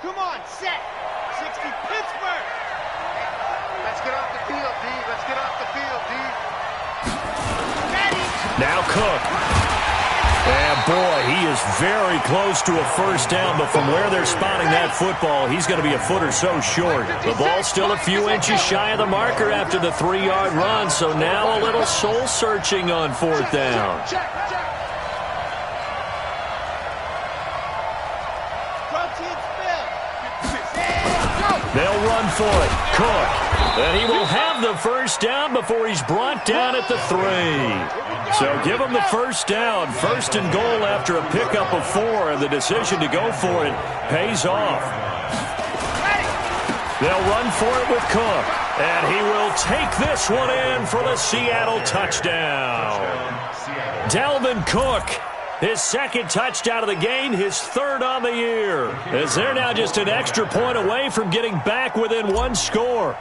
Come on, set. 60, Pittsburgh. Let's get off the field, D. Let's get off the field, D. Ready. Now Cook. And boy, he is very close to a first down, but from where they're spotting that football, he's going to be a foot or so short. The ball's still a few inches shy of the marker after the 3-yard run, so now a little soul-searching on fourth down. They'll run for it. Cook. And he will have the first down before he's brought down at the 3. So give him the first down. First and goal after a pickup of 4, and the decision to go for it pays off. They'll run for it with Cook. And he will take this one in for the Seattle touchdown. Dalvin Cook. His second touchdown of the game, his third on the year. As they're now just an extra point away from getting back within one score.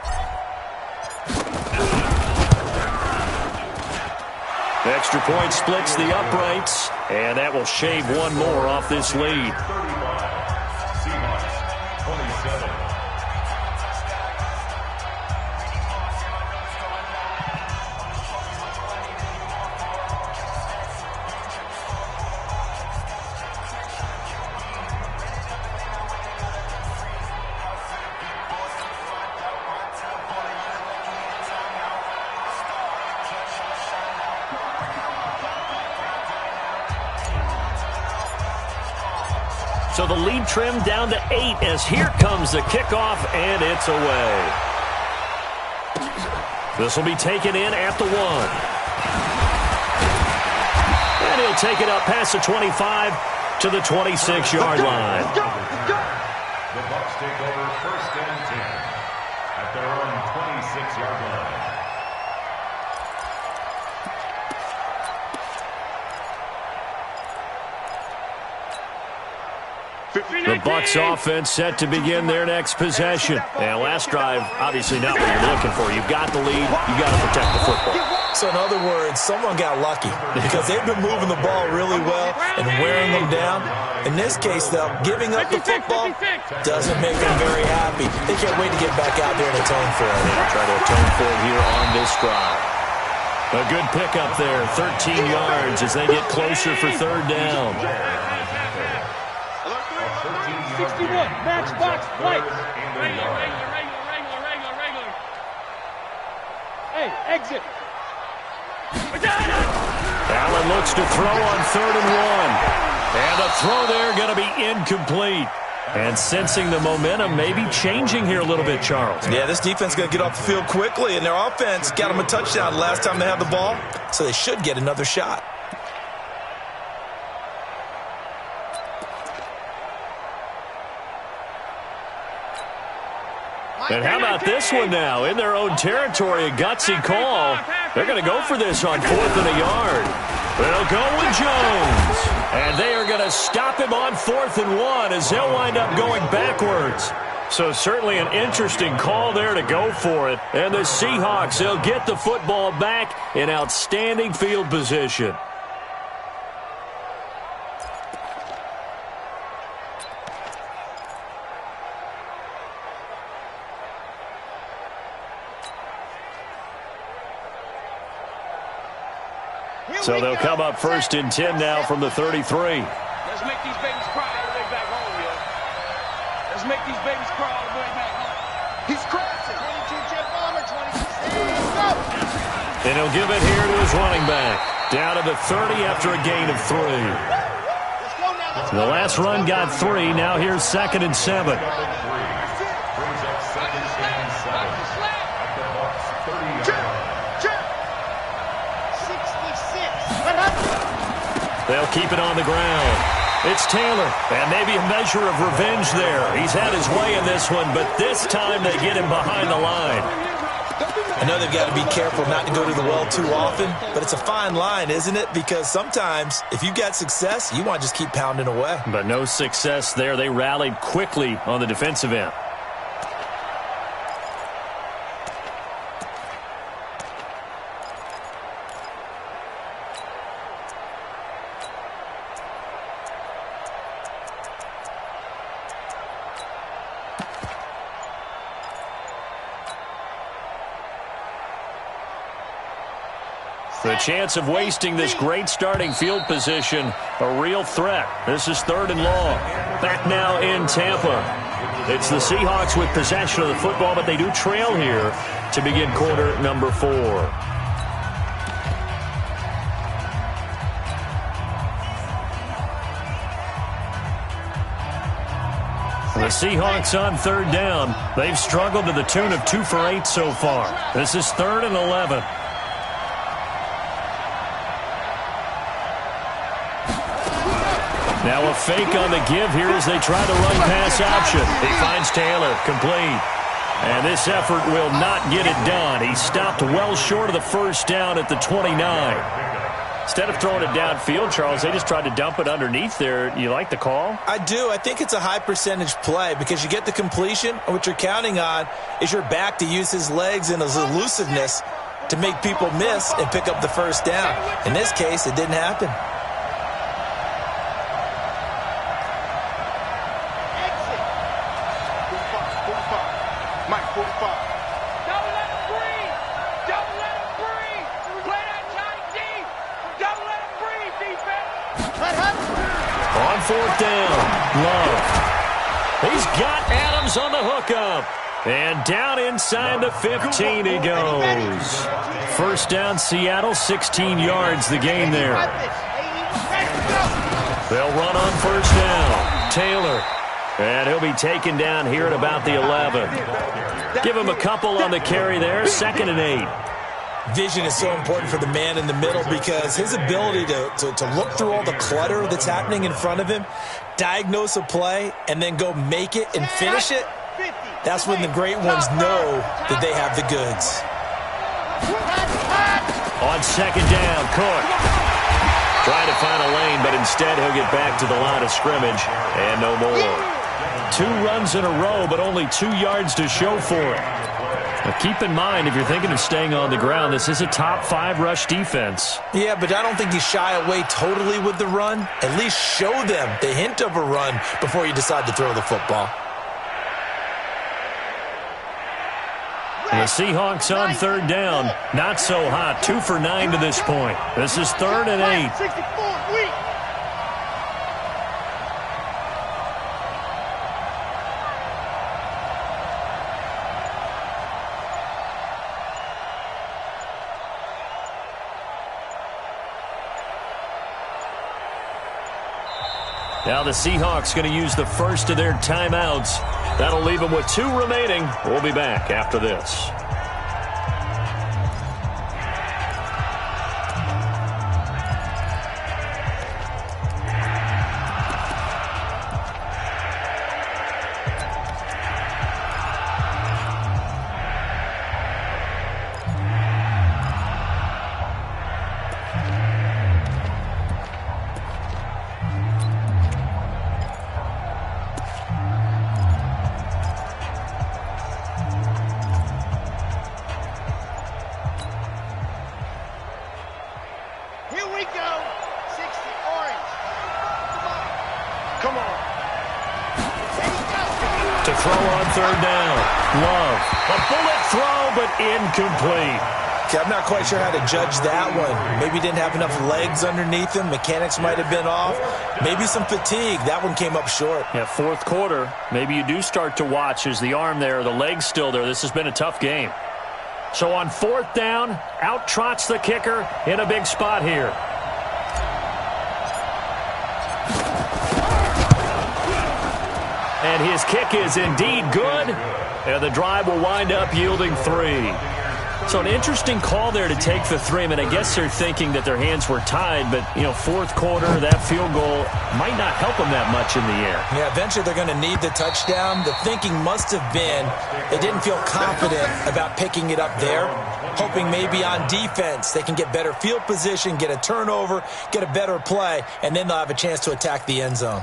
Extra point splits the uprights, and that will shave one more off this lead. 35. Seahawks, 27. So the lead trimmed down to 8 as here comes the kickoff, and it's away. This will be taken in at the 1. And he'll take it up past the 25 to the 26-yard line. The Bucs take over first and 10 at their own 26-yard line. The Bucs offense set to begin their next possession. And last drive, obviously not what you're looking for. You've got the lead. You've got to protect the football. So in other words, someone got lucky because they've been moving the ball really well and wearing them down. In this case, though, giving up the football doesn't make them very happy. They can't wait to get back out there and atone for it. They'll try to atone for it here on this drive. A good pickup there, 13 yards as they get closer for third down. 61, match box, lights. Regular. Hey, exit. Allen looks to throw on 3rd and 1. And a throw there going to be incomplete. And sensing the momentum maybe changing here a little bit, Charles. Yeah, this defense is going to get off the field quickly, and their offense got them a touchdown last time they had the ball, so they should get another shot. And how about this one now? In their own territory, a gutsy call. They're going to go for this on 4th and a yard. They'll go with Jones. And they are going to stop him on 4th and 1 as they'll wind up going backwards. So certainly an interesting call there to go for it. And the Seahawks, they'll get the football back in outstanding field position. So they'll come up 1st and 10 now from the 33. Let's make these babies cry all the way back home, yo. Let's make these babies cry all the way back home. He's crashing. 22 jet bomber, 26. And he'll give it here to his running back. Down to the 30 after a gain of 3. The last run got 3. Now here's 2nd and 7. Brings up second and 7 at the Bucs 30-yard line. They'll keep it on the ground. It's Taylor, and maybe a measure of revenge there. He's had his way in this one, but this time they get him behind the line. I know they've got to be careful not to go to the well too often, but it's a fine line, isn't it? Because sometimes if you got success, you want to just keep pounding away. But no success there. They rallied quickly on the defensive end. The chance of wasting this great starting field position, a real threat. This is 3rd and long. Back now in Tampa. It's the Seahawks with possession of the football, but they do trail here to begin quarter number 4. The Seahawks on 3rd down. They've struggled to the tune of 2 for 8 so far. This is 3rd and 11. Now a fake on the give here as they try the run pass option. He finds Taylor, complete. And this effort will not get it done. He stopped well short of the first down at the 29. Instead of throwing it downfield, Charles, they just tried to dump it underneath there. You like the call? I do. I think it's a high percentage play because you get the completion, and what you're counting on is your back to use his legs and his elusiveness to make people miss and pick up the first down. In this case, it didn't happen. On 4th down, Love. He's got Adams on the hookup. And down inside the 15 he goes. First down, Seattle, 16 yards the gain there. They'll run on 1st down. Taylor. And he'll be taken down here at about the 11. Give him a couple on the carry there, 2nd and 8. Vision is so important for the man in the middle because his ability to look through all the clutter that's happening in front of him, diagnose a play, and then go make it and finish it, that's when the great ones know that they have the goods. On 2nd down, Cook. Trying to find a lane, but instead he'll get back to the line of scrimmage and no more. 2 runs in a row, but only 2 yards to show for it. Now keep in mind, if you're thinking of staying on the ground, this is a top 5 rush defense. Yeah, but I don't think you shy away totally with the run. At least show them the hint of a run before you decide to throw the football. The Seahawks on 3rd down. Not so hot. 2 for 9 to this point. This is 3rd and 8. Now the Seahawks going to use the first of their timeouts. That'll leave them with 2 remaining. We'll be back after this. To throw on 3rd down. Love. A bullet throw, but incomplete. Okay, I'm not quite sure how to judge that one. Maybe he didn't have enough legs underneath him. Mechanics might have been off. Maybe some fatigue. That one came up short. Yeah, 4th quarter. Maybe you do start to watch as the arm there, the leg's still there. This has been a tough game. So on 4th down, out trots the kicker in a big spot here. And his kick is indeed good, and the drive will wind up yielding 3. So an interesting call there to take the 3. I mean, I guess they're thinking that their hands were tied, but, 4th quarter, that field goal might not help them that much in the air. Yeah, eventually they're going to need the touchdown. The thinking must have been they didn't feel confident about picking it up there, hoping maybe on defense they can get better field position, get a turnover, get a better play, and then they'll have a chance to attack the end zone.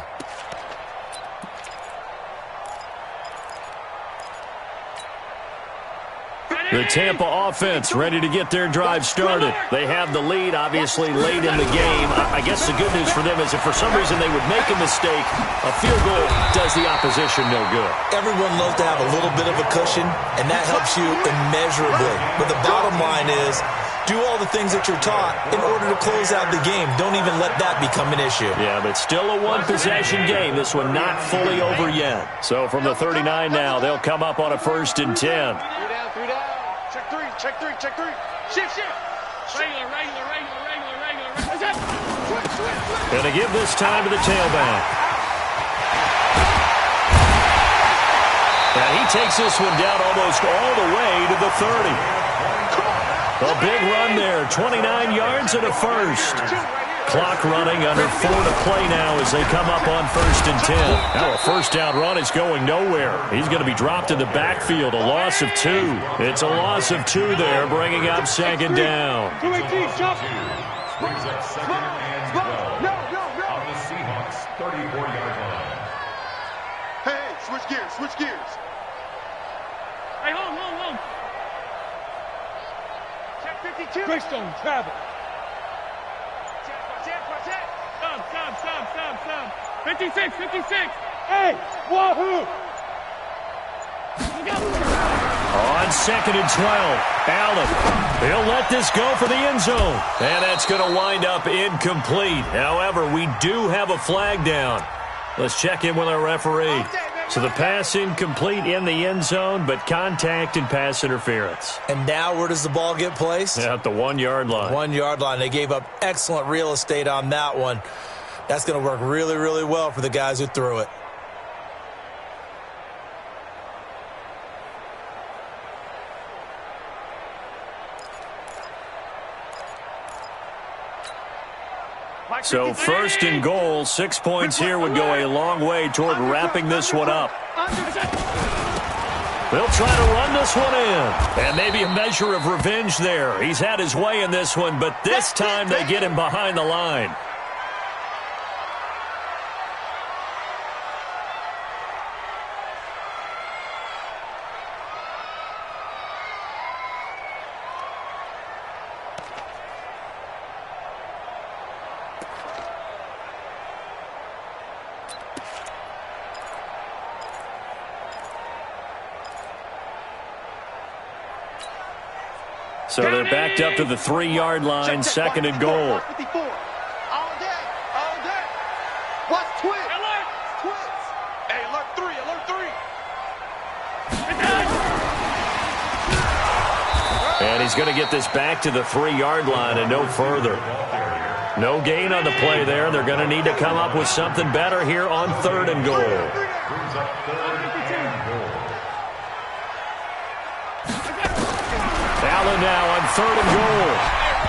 The Tampa offense ready to get their drive started. They have the lead, obviously, late in the game. I guess the good news for them is if for some reason they would make a mistake, a field goal does the opposition no good. Everyone loves to have a little bit of a cushion, and that helps you immeasurably. But the bottom line is Do all the things that you're taught in order to close out the game. Don't even let that become an issue. Yeah, but still a one-possession game. This one not fully over yet. So from the 39 now, they'll come up on a 1st and 10. 3 down, 3 down. Check three, check three, check three. Shift. Regular. Going to give this time to the tailback. And he takes this one down almost all the way to the 30. A big run there, 29 yards and a first. Clock running, under 4 to play now as they come up on 1st and 10. Now a first down run is going nowhere. He's going to be dropped in the backfield, a loss of 2. It's a loss of 2 there, bringing up 2nd down. Brings up 2nd and 12 on the Seahawks' 34-yard line. Hey, switch gears. Hey, hold. Check 52. Greystone, travel. Check. Stop. 56. Hey, wahoo. On 2nd and 12, Allen. He'll let this go for the end zone. And that's going to wind up incomplete. However, we do have a flag down. Let's check in with our referee. So the pass incomplete in the end zone, but contact and pass interference. And now where does the ball get placed? At the 1-yard line. 1-yard line. They gave up excellent real estate on that one. That's going to work really, really well for the guys who threw it. So 1st and goal, 6 points here would go a long way toward wrapping this one up. They'll try to run this one in. And maybe a measure of revenge there. He's had his way in this one, but this time they get him behind the line. So they're backed up to the 3-yard line, 2nd and goal. All day. Watch twins. Hey, alert 3. And he's going to get this back to the 3-yard line and no further. No gain on the play there. They're going to need to come up with something better here on 3rd and goal. Brings up 3rd and goal. Allen now on 3rd and goal.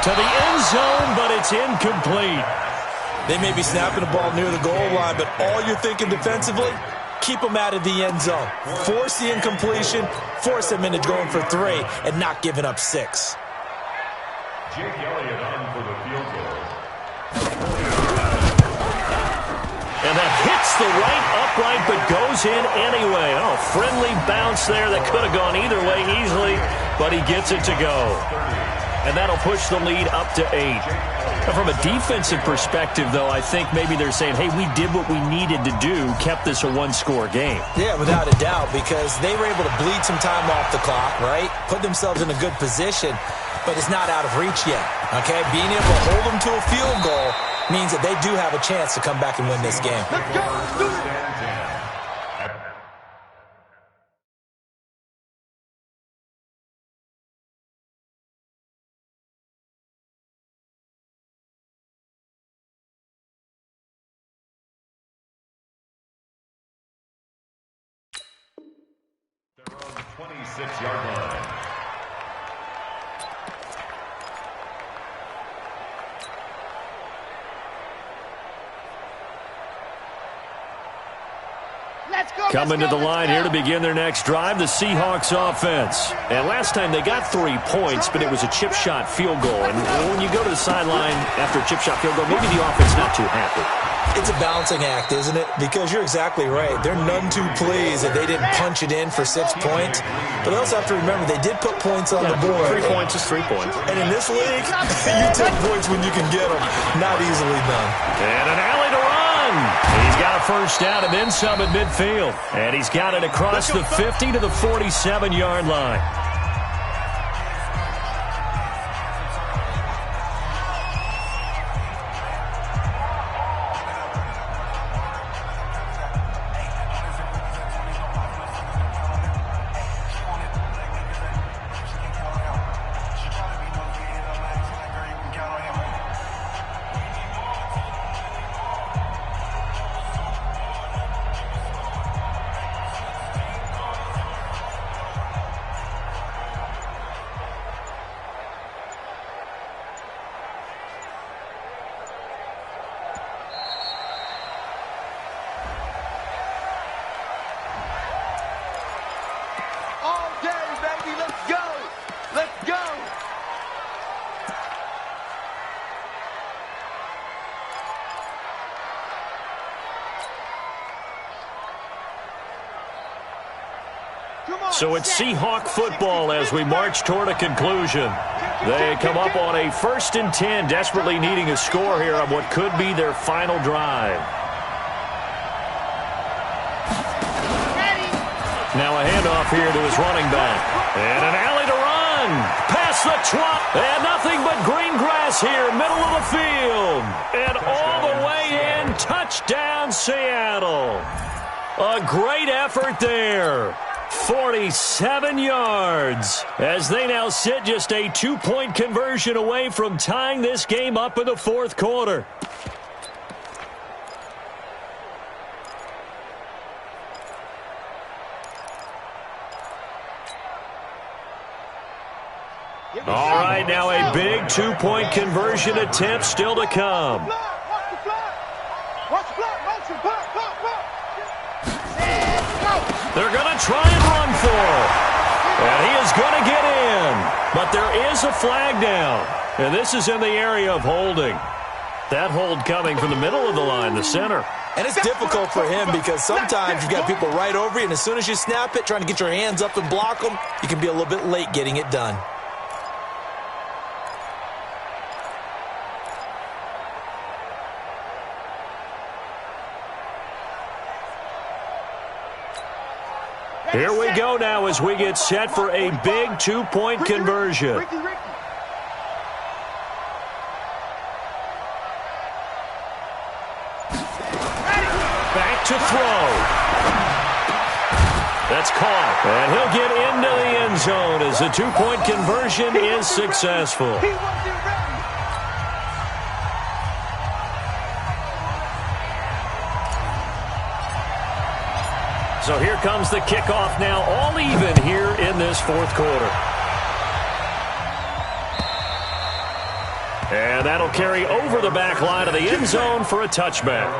To the end zone, but it's incomplete. They may be snapping the ball near the goal line, but all you're thinking defensively, keep them out of the end zone. Force the incompletion, force them into going for 3, and not giving up 6. Jake Elliott on for the field goal. And that hits the right upright, but goes in anyway. Oh, friendly bounce there that could have gone either way easily, but he gets it to go. And that'll push the lead up to 8. Now, from a defensive perspective, though, I think maybe they're saying, hey, we did what we needed to do, kept this a 1-score game. Yeah, without a doubt, because they were able to bleed some time off the clock, right? Put themselves in a good position, but it's not out of reach yet, okay? Being able to hold them to a field goal means that they do have a chance to come back and win this game. Let's go. They're on the 26-yard line. Coming to the line here to begin their next drive, the Seahawks offense. And last time they got 3 points, but it was a chip shot field goal. And when you go to the sideline after a chip shot field goal, maybe the offense not too happy. It's a balancing act, isn't it? Because you're exactly right. They're none too pleased that they didn't punch it in for 6 points. But they also have to remember they did put points on the board. 3 points is 3 points. And in this league, you take points when you can get them. Not easily done. And an alley to run. He's got a first down and then some at midfield. And he's got it across the 50 to the 47-yard line. So it's Seahawk football as we march toward a conclusion. They come up on a 1st and 10, desperately needing a score here on what could be their final drive. Now a handoff here to his running back. And an alley to run. Past the 12. And nothing but green grass here, middle of the field. And all the way in, touchdown Seattle. A great effort there. 47 yards as they now sit just a 2-point conversion away from tying this game up in the 4th quarter. All right, now a big 2-point conversion attempt still to come. They're going to try and run for it. And he is going to get in. But there is a flag down. And this is in the area of holding. That hold coming from the middle of the line, the center. And it's difficult for him because sometimes you've got people right over you, and as soon as you snap it, trying to get your hands up and block them, you can be a little bit late getting it done. Here we go now as we get set for a big 2-point conversion. Back to throw. That's caught. And he'll get into the end zone as the 2-point conversion is successful. So here comes the kickoff now, all even here in this 4th quarter. And that'll carry over the back line of the end zone for a touchback.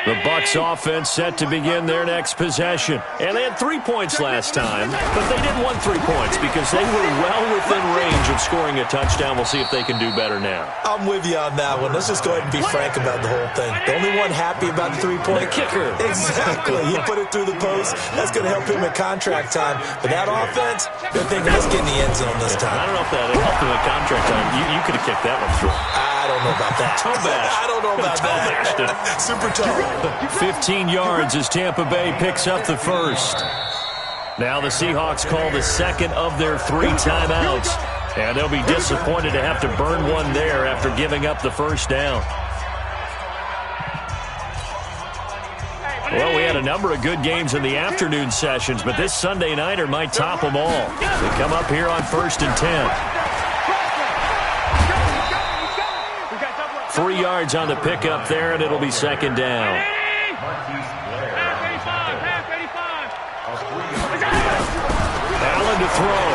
The Bucs offense set to begin their next possession. And they had 3 points last time, but they didn't want 3 points because they were well within range of scoring a touchdown. We'll see if they can do better now. I'm with you on that one. Let's just go ahead and be frank about the whole thing. The only one happy about the 3-point. The kicker. Exactly. He put it through the post. That's going to help him at contract time. But that offense, they're thinking, let's get in the end zone this time. I don't know if that helped him at contract time. You could have kicked that one through. I don't know about that. Toe bash. I don't know about that. Super toe. 15 yards as Tampa Bay picks up the first. Now the Seahawks call the second of their 3 timeouts. And they'll be disappointed to have to burn one there after giving up the first down. Well, we had a number of good games in the afternoon sessions, but this Sunday nighter might top them all. They come up here on 1st and 10. 3 yards on the pickup there, and it'll be 2nd down. Allen to throw.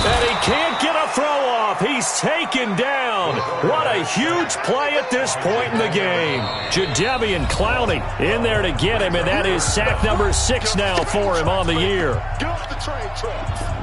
And he can't get a throw off. He's taken down. What a huge play at this point in the game. Jadeveon Clowney in there to get him, and that is sack number 6 now for him on the year. Get off the train tracks.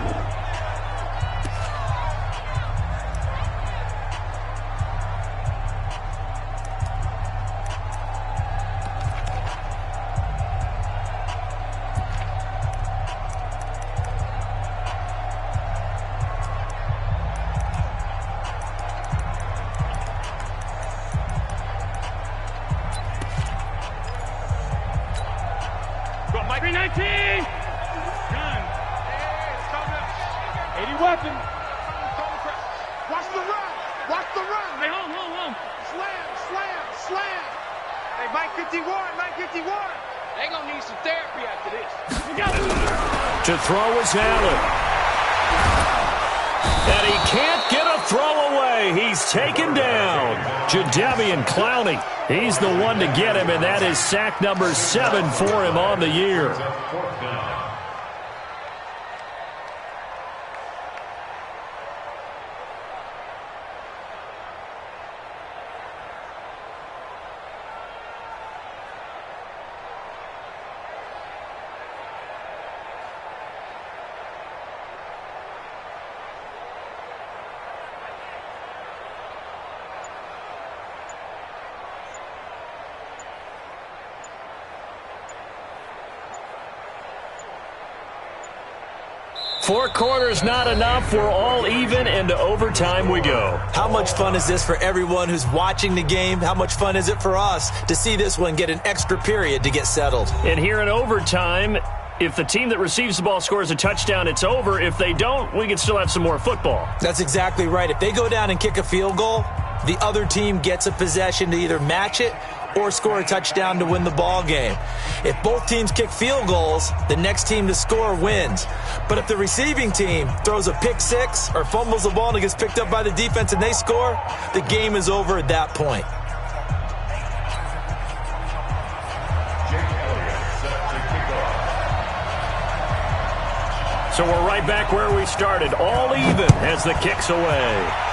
To throw is Allen. And he can't get a throw away. He's taken down. Jadeveon Clowney. He's the one to get him, and that is sack number 7 for him on the year. 4 quarters not enough. We're all even, and to overtime we go. How much fun is this for everyone who's watching the game? How much fun is it for us to see this one get an extra period to get settled? And here in overtime, if the team that receives the ball scores a touchdown, it's over. If they don't, we can still have some more football. That's exactly right. If they go down and kick a field goal, the other team gets a possession to either match it or score a touchdown to win the ball game. If both teams kick field goals, the next team to score wins. But if the receiving team throws a pick six or fumbles the ball and it gets picked up by the defense and they score, the game is over at that point. So we're right back where we started, all even as the kick's away.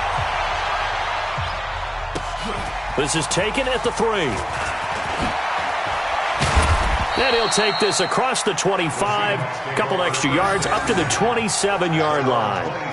This is taken at the 3. And he'll take this across the 25, couple extra yards, up to the 27-yard line.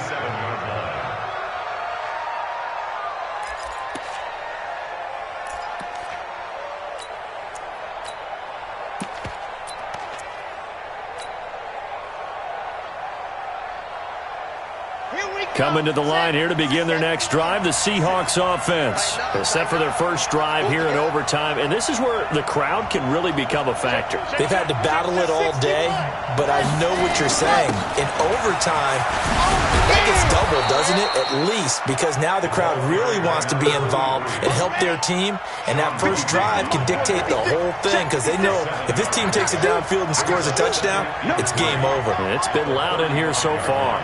Coming to the line here to begin their next drive, the Seahawks offense. They're set for their first drive here in overtime, and this is where the crowd can really become a factor. They've had to battle it all day, but I know what you're saying. In overtime, that gets doubled, doesn't it? At least, because now the crowd really wants to be involved and help their team, and that first drive can dictate the whole thing, because they know if this team takes it downfield and scores a touchdown, it's game over. And it's been loud in here so far.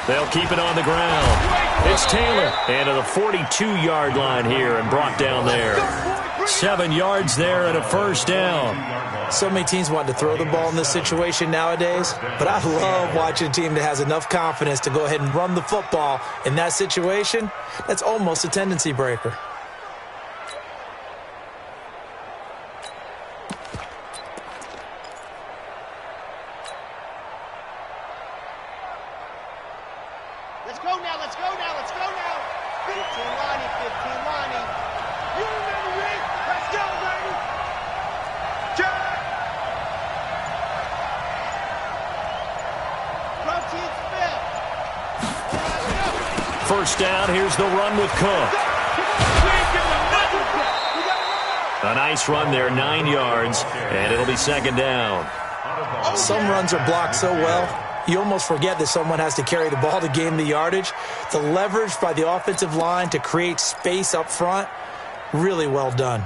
They'll keep it on the ground. It's Taylor. And to the 42-yard line here and brought down there. 7 yards there and a first down. So many teams want to throw the ball in this situation nowadays, but I love watching a team that has enough confidence to go ahead and run the football in that situation. That's almost a tendency breaker. First down, here's the run with Cook. A nice run there, 9 yards, and it'll be second down. Some runs are blocked so well, you almost forget that someone has to carry the ball to gain the yardage. The leverage by the offensive line to create space up front, really well done.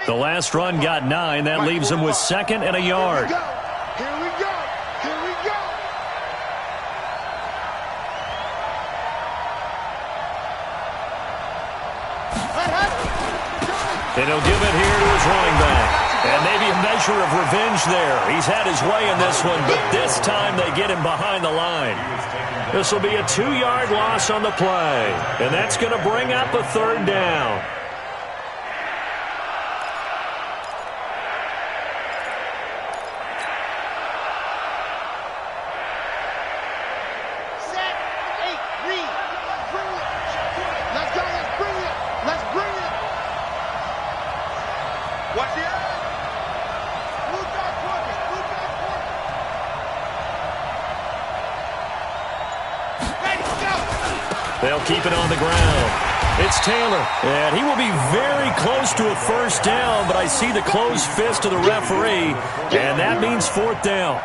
The last run got 9. That leaves him with second and a yard. Here we go. Here we go. And he'll give it here to his running back. And maybe a measure of revenge there. He's had his way in this one, but this time they get him behind the line. This will be a 2-yard loss on the play. And that's going to bring up a third down. They'll keep it on the ground. It's Taylor, and he will be very close to a first down, but I see the closed fist of the referee, and that means fourth down.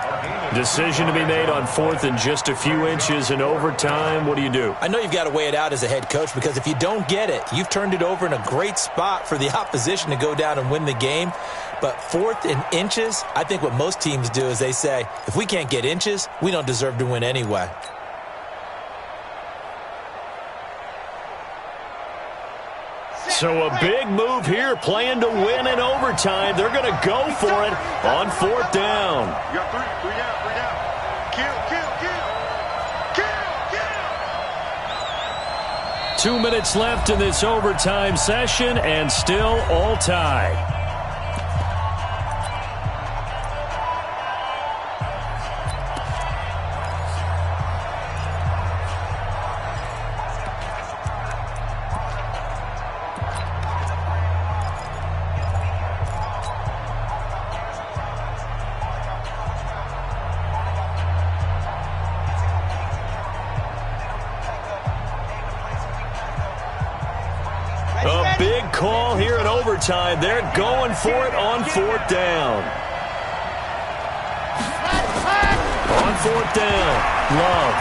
Decision to be made on fourth and just a few inches in overtime. What do you do? I know you've got to weigh it out as a head coach, because if you don't get it, you've turned it over in a great spot for the opposition to go down and win the game. But fourth and inches, I think what most teams do is they say, if we can't get inches, we don't deserve to win anyway. So a big move here, playing to win in overtime. They're going to go for it on fourth down. You got three down. Kill. 2 minutes left in this overtime session, and still all tied. call here in overtime. They're going for it on 4th down. On 4th down, Love.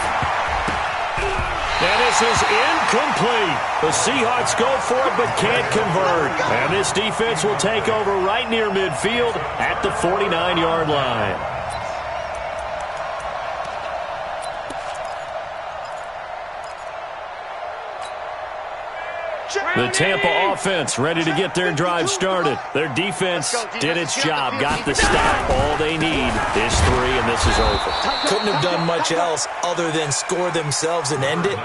And this is incomplete. The Seahawks go for it but can't convert. And this defense will take over right near midfield at the 49-yard line. The Tampa offense ready to get their drive started. Their defense did its job, got the stop. All they need is 3, and this is over. Couldn't have done much else other than score themselves and end it.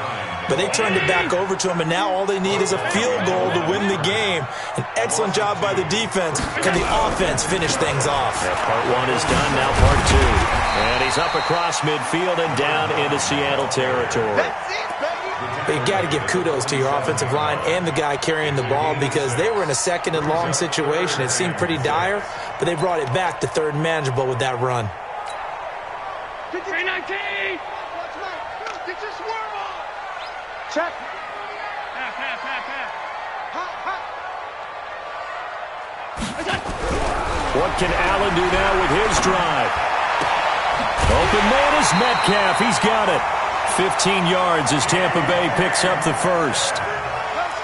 But they turned it back over to them, and now all they need is a field goal to win the game. An excellent job by the defense. Can the offense finish things off? Yeah, part 1 is done, now part 2. And he's up across midfield and down into Seattle territory. But you got to give kudos to your offensive line and the guy carrying the ball because they were in a 2nd and long situation. It seemed pretty dire, but they brought it back to 3rd and manageable with that run. 319! Get your swerve on! Check. What can Allen do now with his drive? Open man is Metcalf. He's got it. 15 yards as Tampa Bay picks up the first.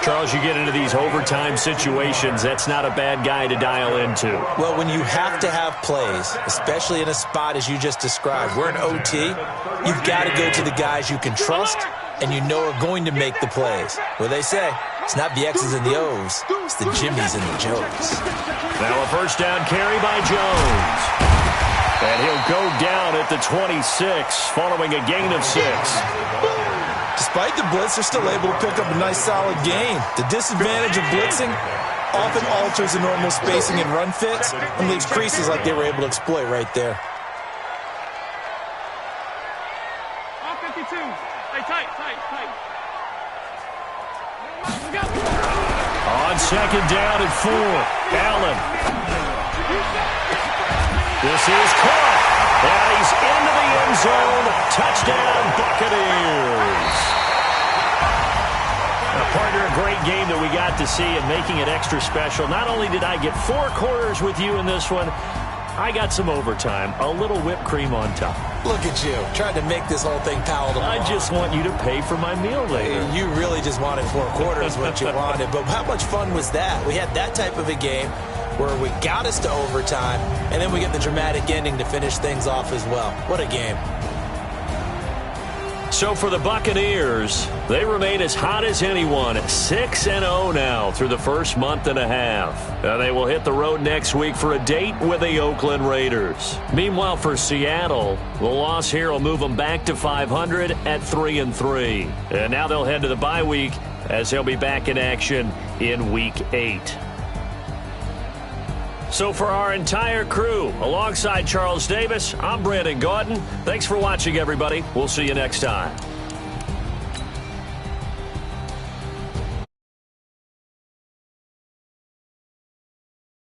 Charles, you get into these overtime situations, that's not a bad guy to dial into. Well, when you have to have plays, especially in a spot as you just described, we're in OT, you've got to go to the guys you can trust and you know are going to make the plays. What they say, it's not the X's and the O's, it's the Jimmys and the Joes. Now a first down carry by Jones. And he'll go down at the 26, following a gain of 6. Despite the blitz, they're still able to pick up a nice, solid gain. The disadvantage of blitzing often alters the normal spacing and run fits and leaves creases like they were able to exploit right there. On 52. Hey, tight. On 2nd down and 4, Allen. This is caught, and he's into the end zone. Touchdown, Buccaneers. Now, partner, a great game that we got to see and making it extra special. Not only did I get 4 quarters with you in this one, I got some overtime, a little whipped cream on top. Look at you, trying to make this whole thing palatable. I just want you to pay for my meal later. You really just wanted 4 quarters, what you wanted. But how much fun was that? We had that type of a game where we got us to overtime, and then we get the dramatic ending to finish things off as well. What a game. So for the Buccaneers, they remain as hot as anyone, 6-0 now through the first month and a half. And they will hit the road next week for a date with the Oakland Raiders. Meanwhile, for Seattle, the loss here will move them back to 500 at 3-3. And now they'll head to the bye week as they'll be back in action in Week 8. So for our entire crew, alongside Charles Davis, I'm Brandon Gaudin. Thanks for watching, everybody. We'll see you next time.